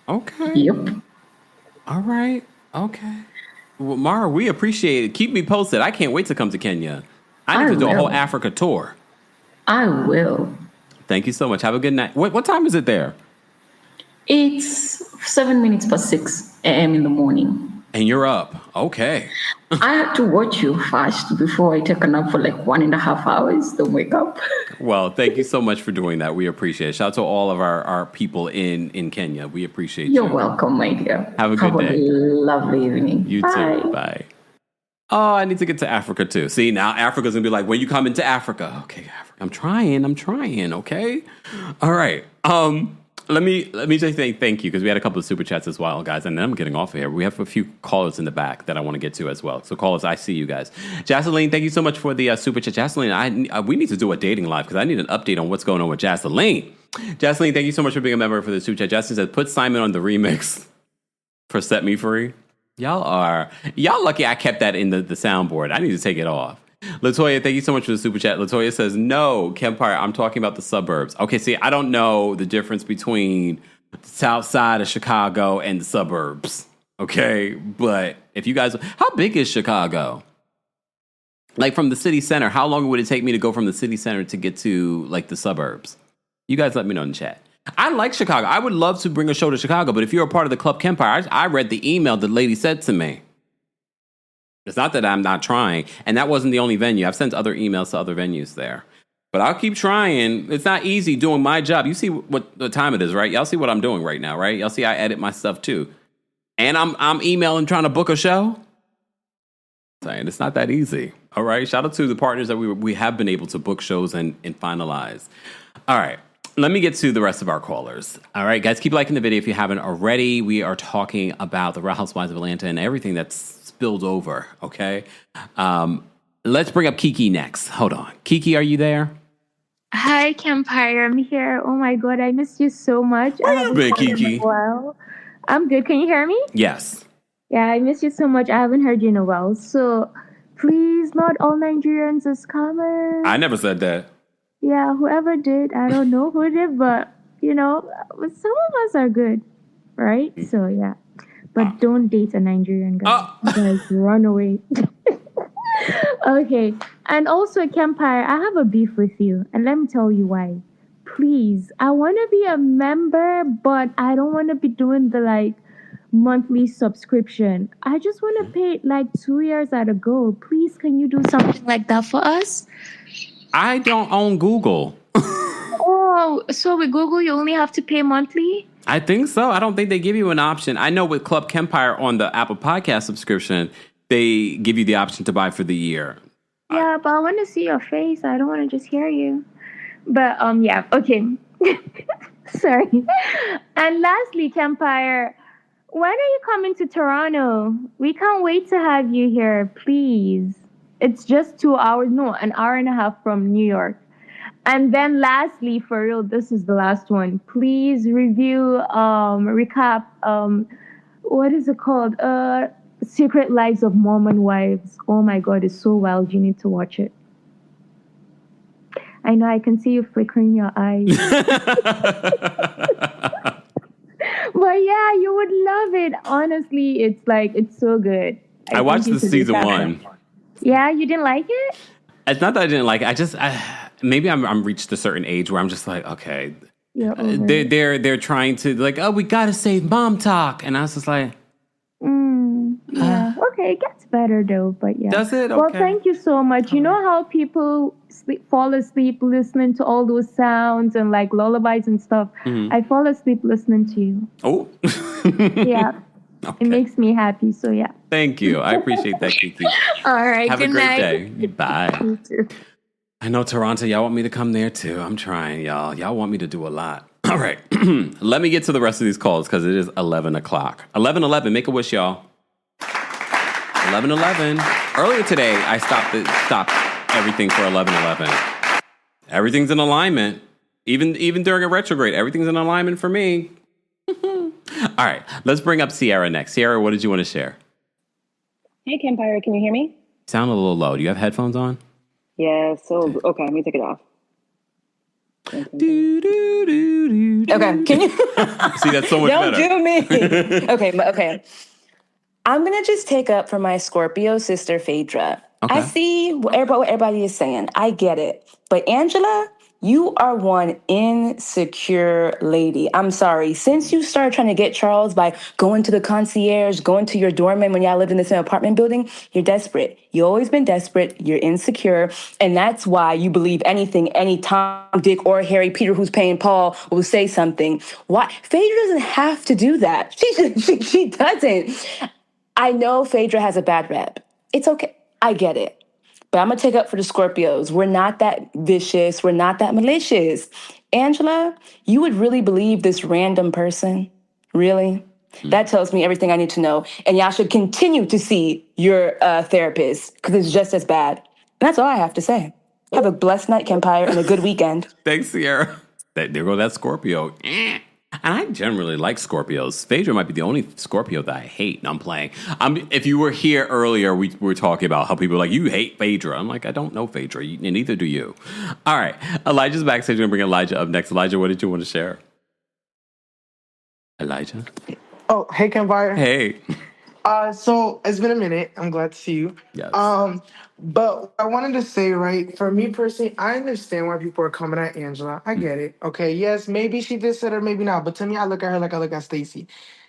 okay. Yep. All right. Okay. Well, Mara, we appreciate it. Keep me posted. I can't wait to come to Kenya. I need to do a whole Africa tour. I will. Thank you so much. Have a good night. What time is it there? It's 7 minutes past 6 a.m. in the morning. And you're up. Okay. I had to watch you fast before I take a nap for like 1.5 hours to wake up. Well, thank you so much for doing that. We appreciate it. Shout out to all of our people in Kenya. We appreciate you. You're welcome, my dear. Have a good day. Have a lovely evening. You Bye. too. Bye. Oh, I need to get to Africa too. See, now Africa's gonna be like, when you come into Africa? Okay, Africa. I'm trying. Okay. All right. Let me just say thank you because we had a couple of super chats as well, guys, and then I'm getting off of here. We have a few callers in the back that I want to get to as well. So callers, I see you guys. Jocelyn, thank you so much for the super chat. Jocelyn, we need to do a dating live because I need an update on what's going on with Jocelyn. Jocelyn, thank you so much for being a member for the super chat. Jocelyn says, put Simon on the remix for Set Me Free. Y'all lucky I kept that in the soundboard. I need to take it off. Latoya, thank you so much for the super chat. Latoya says, no, Kempire, I'm talking about the suburbs. Okay, see, I don't know the difference between the south side of Chicago and the suburbs. Okay, but if you guys, how big is Chicago? Like from the city center, how long would it take me to go from the city center to get to like the suburbs? You guys let me know in the chat. I like Chicago. I would love to bring a show to Chicago, but if you're a part of the Club Kempire, I read the email the lady said to me. It's not that I'm not trying. And that wasn't the only venue. I've sent other emails to other venues there. But I'll keep trying. It's not easy doing my job. You see what the time it is, right? Y'all see what I'm doing right now, right? Y'all see I edit my stuff too. And I'm emailing trying to book a show. Saying it's not that easy. All right. Shout out to the partners that we have been able to book shows and finalize. All right. Let me get to the rest of our callers. All right, guys, keep liking the video if you haven't already. We are talking about the Real Housewives of Atlanta and everything that's spilled over, okay? Let's bring up Kiki next. Hold on. Kiki, are you there? Hi, Kempire. I'm here. Oh, my God. I missed you so much. Where you been, Kiki? Well, I'm good. Can you hear me? Yes. Yeah, I missed you so much. I haven't heard you in a while. So, please, not all Nigerians are scammers. I never said that. Yeah, whoever did, I don't know who did, but, some of us are good, right? So, yeah. But don't date a Nigerian guy. Guys, run away. Okay. And also, Kempire, I have a beef with you. And let me tell you why. Please, I want to be a member, but I don't want to be doing the, monthly subscription. I just want to pay it like 2 years at a go. Please, can you do something like that for us? I don't own Google. Oh, so with Google, you only have to pay monthly? I think so. I don't think they give you an option. I know with Club Kempire on the Apple Podcast subscription, they give you the option to buy for the year. Yeah, but I want to see your face. I don't want to just hear you. But yeah, okay. Sorry. And lastly, Kempire, when are you coming to Toronto? We can't wait to have you here, please. It's just 2 hours, no, an hour and a half from New York. And then lastly, for real, this is the last one. Please review, recap, what is it called? Secret Lives of Mormon Wives. Oh my God, it's so wild. You need to watch it. I know, I can see you flickering your eyes. But yeah, you would love it. Honestly, it's so good. I watched the season 1. Yeah, you didn't like it? It's not that I didn't like it. Maybe I'm reached a certain age where I'm just like, okay, they're trying to like, oh, we gotta save mom talk, and I was just like, yeah, okay, it gets better though, but yeah. Does it? Okay. Well, thank you so much. You know how people fall asleep listening to all those sounds and like lullabies and stuff? Mm-hmm. I fall asleep listening to you. Oh. Yeah. Okay. It makes me happy, so yeah. Thank you. I appreciate that, Kiki. All right, Have good a great night. day. Bye. You too. I know Toronto, y'all want me to come there too. I'm trying, y'all. Y'all want me to do a lot. All right. Let me get to the rest of these calls because it is 11 o'clock. 11:11. Make a wish, y'all. 11:11. Earlier today, I stopped everything for 11:11. Everything's in alignment. Even during a retrograde, everything's in alignment for me. All right. Let's bring up Sierra next. Sierra, what did you want to share? Hey, Kempire, can you hear me? Sound a little low. Do you have headphones on? Yeah, so, okay, let me take it off. Okay, can you? See, that's so much Don't better. do me. Okay. I'm going to just take up for my Scorpio sister, Phaedra. Okay. I see what everybody is saying. I get it. But Angela, you are one insecure lady. I'm sorry. Since you started trying to get Charles by going to the concierge, going to your doorman when y'all lived in the same apartment building, you're desperate. You've always been desperate. You're insecure. And that's why you believe anything any Tom, Dick, or Harry Peter who's paying Paul will say something. Why? Phaedra doesn't have to do that. She doesn't. I know Phaedra has a bad rep. It's okay. I get it. But I'm going to take up for the Scorpios. We're not that vicious. We're not that malicious. Angela, you would really believe this random person? Really? That tells me everything I need to know. And y'all should continue to see your therapist because it's just as bad. That's all I have to say. Have a blessed night, Kempire, and a good weekend. Thanks, Sierra. There go that Scorpio. And I generally like Scorpios. Phaedra might be the only Scorpio that I hate. And I'm playing. If you were here earlier, we were talking about how people are like, you hate Phaedra. I'm like, I don't know Phaedra, and neither do you. All right. Elijah's backstage. We're going to bring Elijah up next. Elijah, what did you want to share? Elijah? Oh, hey, Kempire. Hey. So it's been a minute. I'm glad to see you. Yes. But I wanted to say, right, for me personally, I understand why people are coming at Angela. I get it. Okay, yes, maybe she did set her, maybe not. But to me, I look at her like I look at Stacey.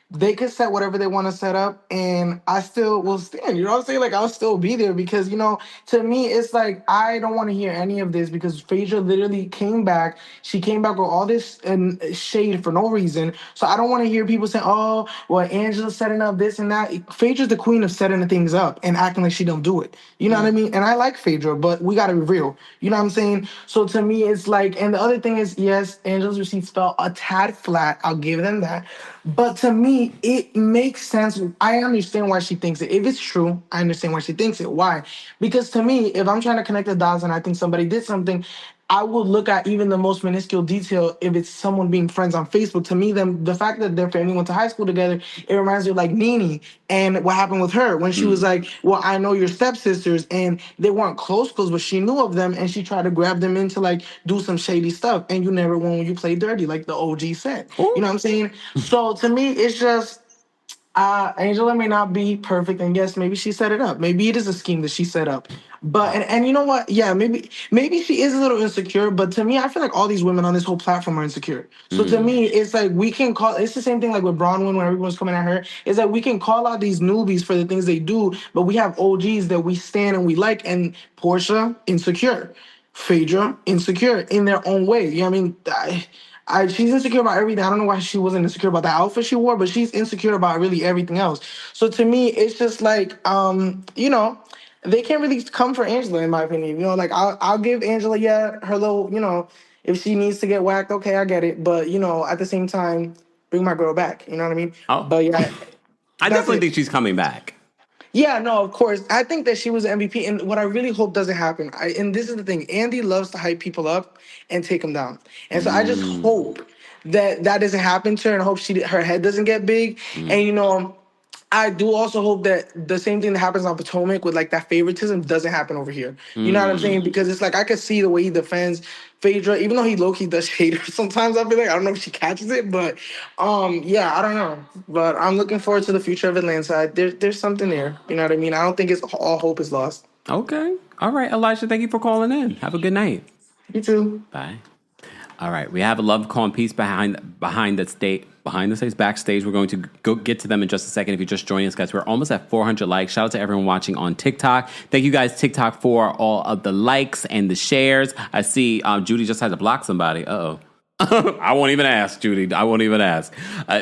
They could set whatever they want to set up, and I still will stand. You know what I'm saying? Like, I'll still be there because, to me, it's like, I don't want to hear any of this because Phaedra literally came back. She came back with all this shade for no reason. So I don't want to hear people saying, oh, well, Angela's setting up this and that. Phaedra's the queen of setting the things up and acting like she don't do it. You know what I mean? And I like Phaedra, but we got to be real. You know what I'm saying? So to me, it's like, and the other thing is, yes, Angela's receipts fell a tad flat. I'll give them that. But to me, it makes sense. I understand why she thinks it. If it's true, I understand why she thinks it. Why? Because to me, if I'm trying to connect the dots and I think somebody did something, I would look at even the most minuscule detail if it's someone being friends on Facebook. To me, the fact that their family went to high school together, it reminds me of like Nene and what happened with her when she was like, well, I know your stepsisters, and they weren't close, but she knew of them, and she tried to grab them in to like do some shady stuff, and you never won when you play dirty, like the OG said. You know what I'm saying? So to me, it's just, Angela may not be perfect, and yes, maybe she set it up. Maybe it is a scheme that she set up. But and you know what? Yeah, maybe she is a little insecure. But to me, I feel like all these women on this whole platform are insecure. So to me, it's like we can call. It's the same thing like with Bronwyn when everyone's coming at her. Is that we can call out these newbies for the things they do, but we have OGs that we stand and we like. And Porsha insecure, Phaedra insecure in their own way. You know what I mean? She's insecure about everything. I don't know why she wasn't insecure about the outfit she wore, but she's insecure about really everything else. So to me, it's just like, they can't really come for Angela, in my opinion. Like I'll give Angela, her little, if she needs to get whacked, okay, I get it. But at the same time, bring my girl back. You know what I mean? Oh. But yeah, I definitely think she's coming back. Yeah, no, of course. I think that she was an MVP, and what I really hope doesn't happen, and this is the thing, Andy loves to hype people up and take them down. And so I just hope that doesn't happen to her, and I hope her head doesn't get big. And, I do also hope that the same thing that happens on Potomac with like that favoritism doesn't happen over here. You know what I'm saying? Because it's like I could see the way he defends Phaedra, even though he low-key does hate her sometimes. I feel like I don't know if she catches it, but yeah, I don't know. But I'm looking forward to the future of Atlanta. There's something there. You know what I mean? I don't think it's all hope is lost. Okay. All right, Elijah, thank you for calling in. Have a good night. You too. Bye. All right, we have a love call and piece behind the stage, backstage. We're going to go get to them in just a second. If you're just joining us, guys, we're almost at 400 likes. Shout out to everyone watching on TikTok. Thank you guys, TikTok, for all of the likes and the shares. I see Judy just had to block somebody. Uh-oh. I won't even ask, Judy. I won't even ask.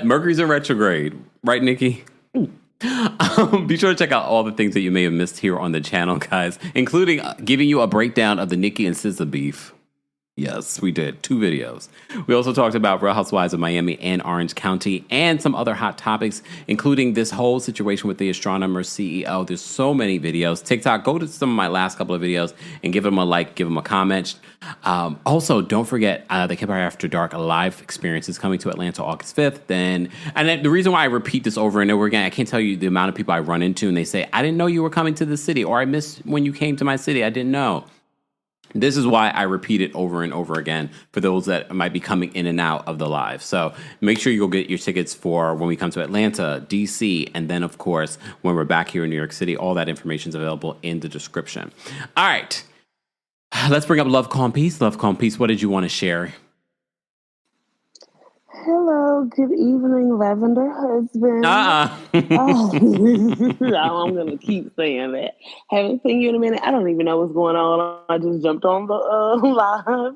Mercury's in retrograde. Right, Nikki? Be sure to check out all the things that you may have missed here on the channel, guys, including giving you a breakdown of the Nikki and SZA beef. Yes, we did. 2 videos. We also talked about Real Housewives of Miami and Orange County and some other hot topics, including this whole situation with the astronomer CEO. There's so many videos. TikTok, go to some of my last couple of videos and give them a like, give them a comment. Also, don't forget the Kempire After Dark live experience is coming to Atlanta August 5th. And the reason why I repeat this over and over again, I can't tell you the amount of people I run into and they say, I didn't know you were coming to the city, or I missed when you came to my city. I didn't know. This is why I repeat it over and over again for those that might be coming in and out of the live. So make sure you go get your tickets for when we come to Atlanta, DC, and then, of course, when we're back here in New York City. All that information is available in the description. All right. Let's bring up Love Call and Peace. Love Call and Peace, what did you want to share? Hello, good evening, Lavender Husband. I'm going to keep saying that. Haven't seen you in a minute. I don't even know what's going on. I just jumped on the live.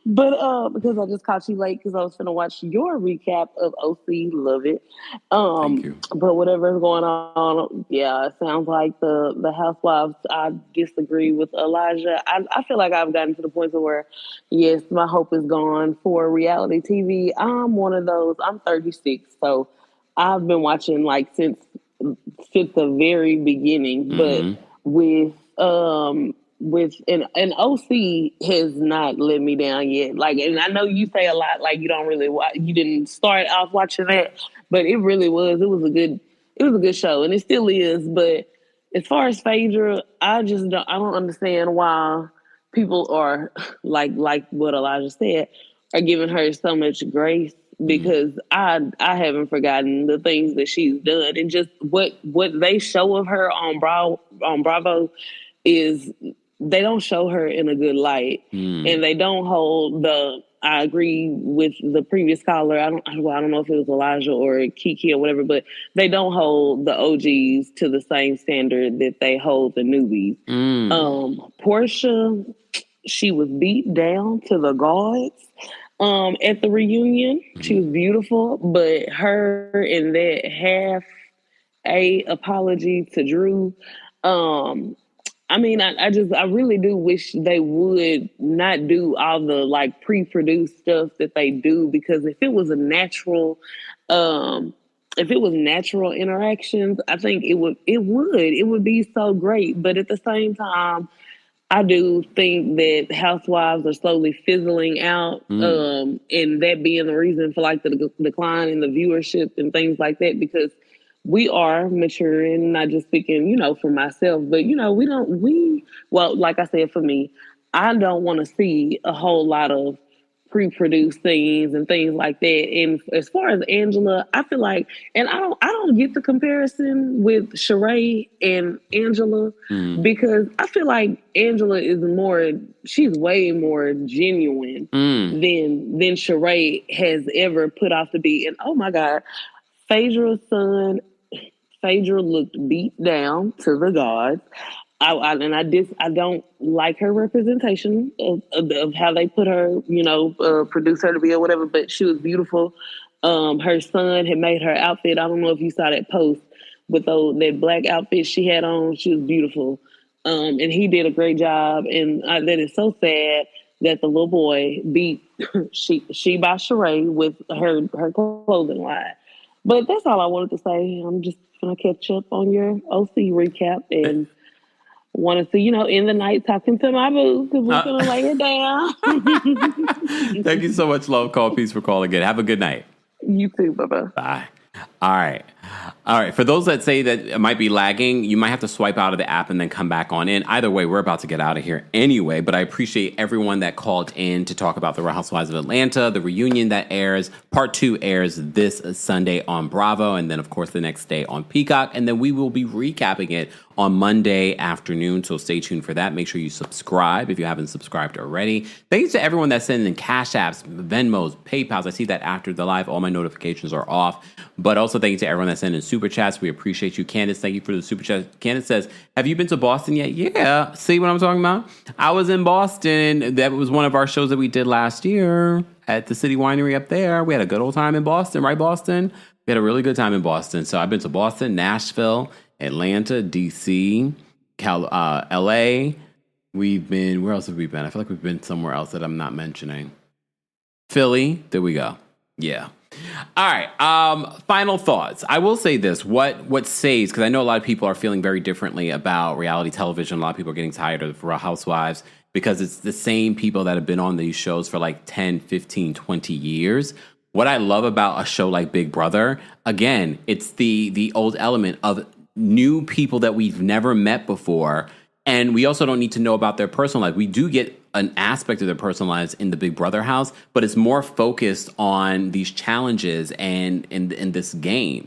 But because I just caught you late because I was going to watch your recap of OC. Love it. Thank you. But whatever's going on, yeah, it sounds like the Housewives. I disagree with Elijah. I feel like I've gotten to the point where, yes, my hope is gone for reality TV. I'm one of those. I'm 36, so I've been watching like since the very beginning. But with an OC has not let me down yet. Like, and I know you say a lot, like you don't really you didn't start off watching that, but it really was. It was a good show, and it still is. But as far as Phaedra, I don't understand why people are like what Elijah said, are giving her so much grace, because I haven't forgotten the things that she's done, and just what they show of her on Bravo is they don't show her in a good light, and they don't hold I agree with the previous caller. I don't know if it was Elijah or Kiki or whatever, but they don't hold the OGs to the same standard that they hold the newbies. Porsha, she was beat down to the gods at the reunion. She was beautiful, but her and that apology to Drew. I mean, I really do wish they would not do all the like pre-produced stuff that they do, because if it was natural interactions, I think it would be so great. But at the same time, I do think that Housewives are slowly fizzling out, and that being the reason for like the decline in the viewership and things like that, because we are maturing, not just speaking, for myself, but, like I said, for me, I don't want to see a whole lot of pre-produced things and things like that. And as far as Angela, I feel like, and I don't get the comparison with Sheree and Angela because I feel like Angela she's way more genuine than Sheree has ever put off to be. And oh my God, Phaedra's son, Phaedra looked beat down to the gods. I don't like her representation of how they put her, produce her to be or whatever, but she was beautiful. Her son had made her outfit. I don't know if you saw that post, but that black outfit she had on, she was beautiful. And he did a great job. And that is so sad that the little boy beat she by Sheree with her clothing line. But that's all I wanted to say. I'm just going to catch up on your OC recap and want to see, in the night talking to my boo because we're going to lay it down. Thank you so much, Love Call. Peace for calling in. Have a good night. You too. Bye-bye. Bye. All right. For those that say that it might be lagging, you might have to swipe out of the app and then come back on in. Either way, we're about to get out of here anyway, but I appreciate everyone that called in to talk about the Real Housewives of Atlanta, the reunion that airs. Part 2 airs this Sunday on Bravo, and then, of course, the next day on Peacock, and then we will be recapping it on Monday afternoon, so stay tuned for that. Make sure you subscribe if you haven't subscribed already. Thanks to everyone that's sending Cash Apps, Venmos, PayPals. I see that after the live, all my notifications are off. But also thank you to everyone that's sending Super Chats. We appreciate you. Candace, thank you for the Super Chat. Candace says, have you been to Boston yet? Yeah. See what I'm talking about? I was in Boston. That was one of our shows that we did last year at the City Winery up there. We had a good old time in Boston, right, Boston? We had a really good time in Boston. So I've been to Boston, Nashville, Atlanta, D.C., L.A. We've been, where else have we been? I feel like we've been somewhere else that I'm not mentioning. Philly. There we go. Yeah. All right. Final thoughts. I will say this. What saves, because I know a lot of people are feeling very differently about reality television. A lot of people are getting tired of Real Housewives because it's the same people that have been on these shows for like 10, 15, 20 years. What I love about a show like Big Brother, again, it's the old element of new people that we've never met before. And we also don't need to know about their personal life. We do get an aspect of their personal lives in the Big Brother house, but it's more focused on these challenges and in this game.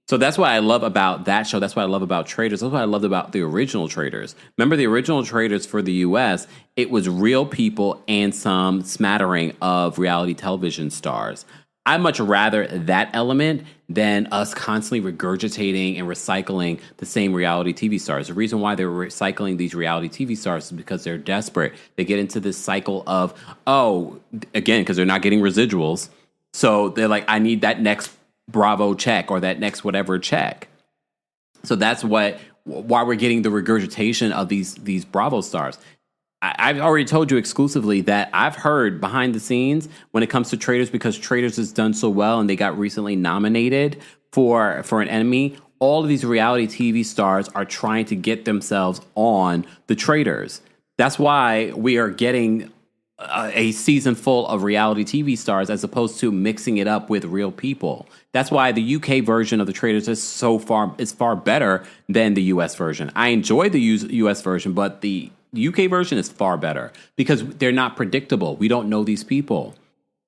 So that's what I love about that show. That's what I love about Traitors. That's what I loved about the original Traitors. Remember the original Traitors for the U.S., it was real people and some smattering of reality television stars. I'd much rather that element than us constantly regurgitating and recycling the same reality TV stars. The reason why they're recycling these reality TV stars is because they're desperate. They get into this cycle of, again, because they're not getting residuals. So they're like, I need that next Bravo check or that next whatever check. So that's why we're getting the regurgitation of these Bravo stars. I've already told you exclusively that I've heard behind the scenes when it comes to Traitors, because Traitors has done so well and they got recently nominated for an Emmy. All of these reality TV stars are trying to get themselves on the Traitors. That's why we are getting a season full of reality TV stars as opposed to mixing it up with real people. That's why the UK version of the Traitors is far better than the US version. I enjoy the US version, but the UK version is far better because they're not predictable. We don't know these people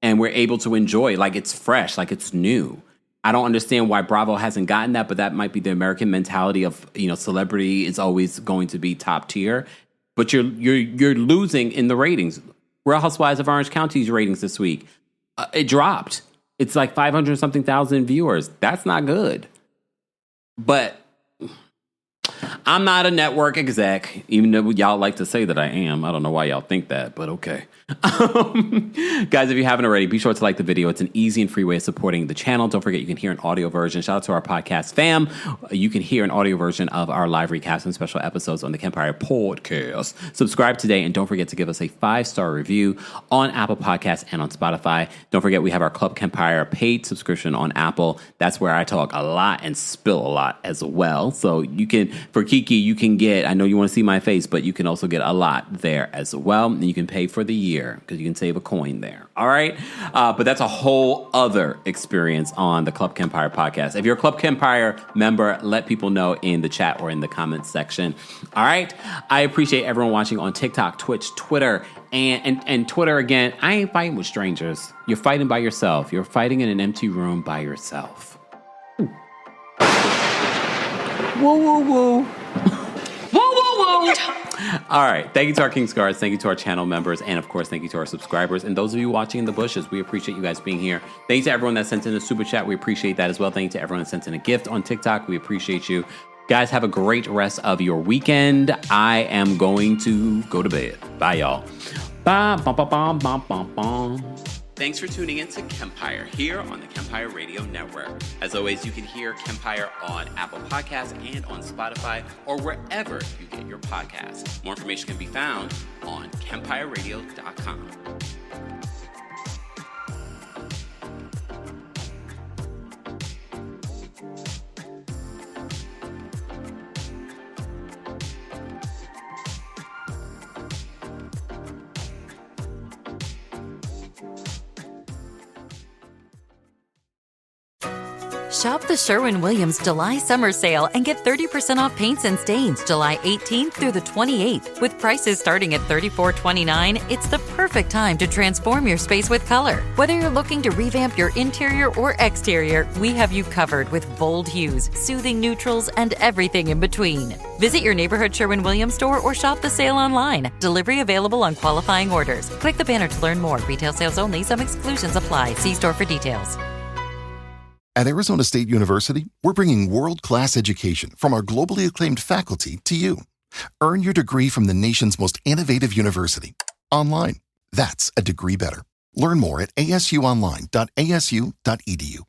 and we're able to enjoy like it's fresh, like it's new. I don't understand why Bravo hasn't gotten that, but that might be the American mentality of, celebrity is always going to be top tier, but you're losing in the ratings. Real Housewives of Orange County's ratings this week, it dropped. It's like 500 something thousand viewers. That's not good. But I'm not a network exec, even though y'all like to say that I am. I don't know why y'all think that, but okay. Guys, if you haven't already, be sure to like the video. It's an easy and free way of supporting the channel. Don't forget, you can hear an audio version. Shout out to our podcast fam. You can hear an audio version of our live recaps and special episodes on the Kempire podcast. Subscribe today, and don't forget to give us a 5-star review on Apple Podcasts and on Spotify. Don't forget, we have our Club Kempire paid subscription on Apple. That's where I talk a lot and spill a lot as well. So you can, for Kiki, you can get, I know you want to see my face, but you can also get a lot there as well. And you can pay for the year because you can save a coin there. All right. But that's a whole other experience on the Club Kempire podcast. If you're a Club Kempire member, let people know in the chat or in the comments section. All right. I appreciate everyone watching on TikTok, Twitch, Twitter, And Twitter, again, I ain't fighting with strangers. You're fighting by yourself. You're fighting in an empty room by yourself. Woo, woo, woo. Woo, woo, woo. All right. Thank you to our King's Guards. Thank you to our channel members. And, of course, thank you to our subscribers. And those of you watching in the bushes, we appreciate you guys being here. Thank you to everyone that sent in a super chat. We appreciate that as well. Thank you to everyone that sent in a gift on TikTok. We appreciate you. Guys, have a great rest of your weekend. I am going to go to bed. Bye, y'all. Bye. Bum, bum, bum, bum, bum, bum. Thanks for tuning in to Kempire here on the Kempire Radio Network. As always, you can hear Kempire on Apple Podcasts and on Spotify or wherever you get your podcasts. More information can be found on KempireRadio.com. Shop the Sherwin-Williams July Summer Sale and get 30% off paints and stains July 18th through the 28th. With prices starting at $34.29, it's the perfect time to transform your space with color. Whether you're looking to revamp your interior or exterior, we have you covered with bold hues, soothing neutrals, and everything in between. Visit your neighborhood Sherwin-Williams store or shop the sale online. Delivery available on qualifying orders. Click the banner to learn more. Retail sales only. Some exclusions apply. See store for details. At Arizona State University, we're bringing world-class education from our globally acclaimed faculty to you. Earn your degree from the nation's most innovative university. Online. That's a degree better. Learn more at asuonline.asu.edu.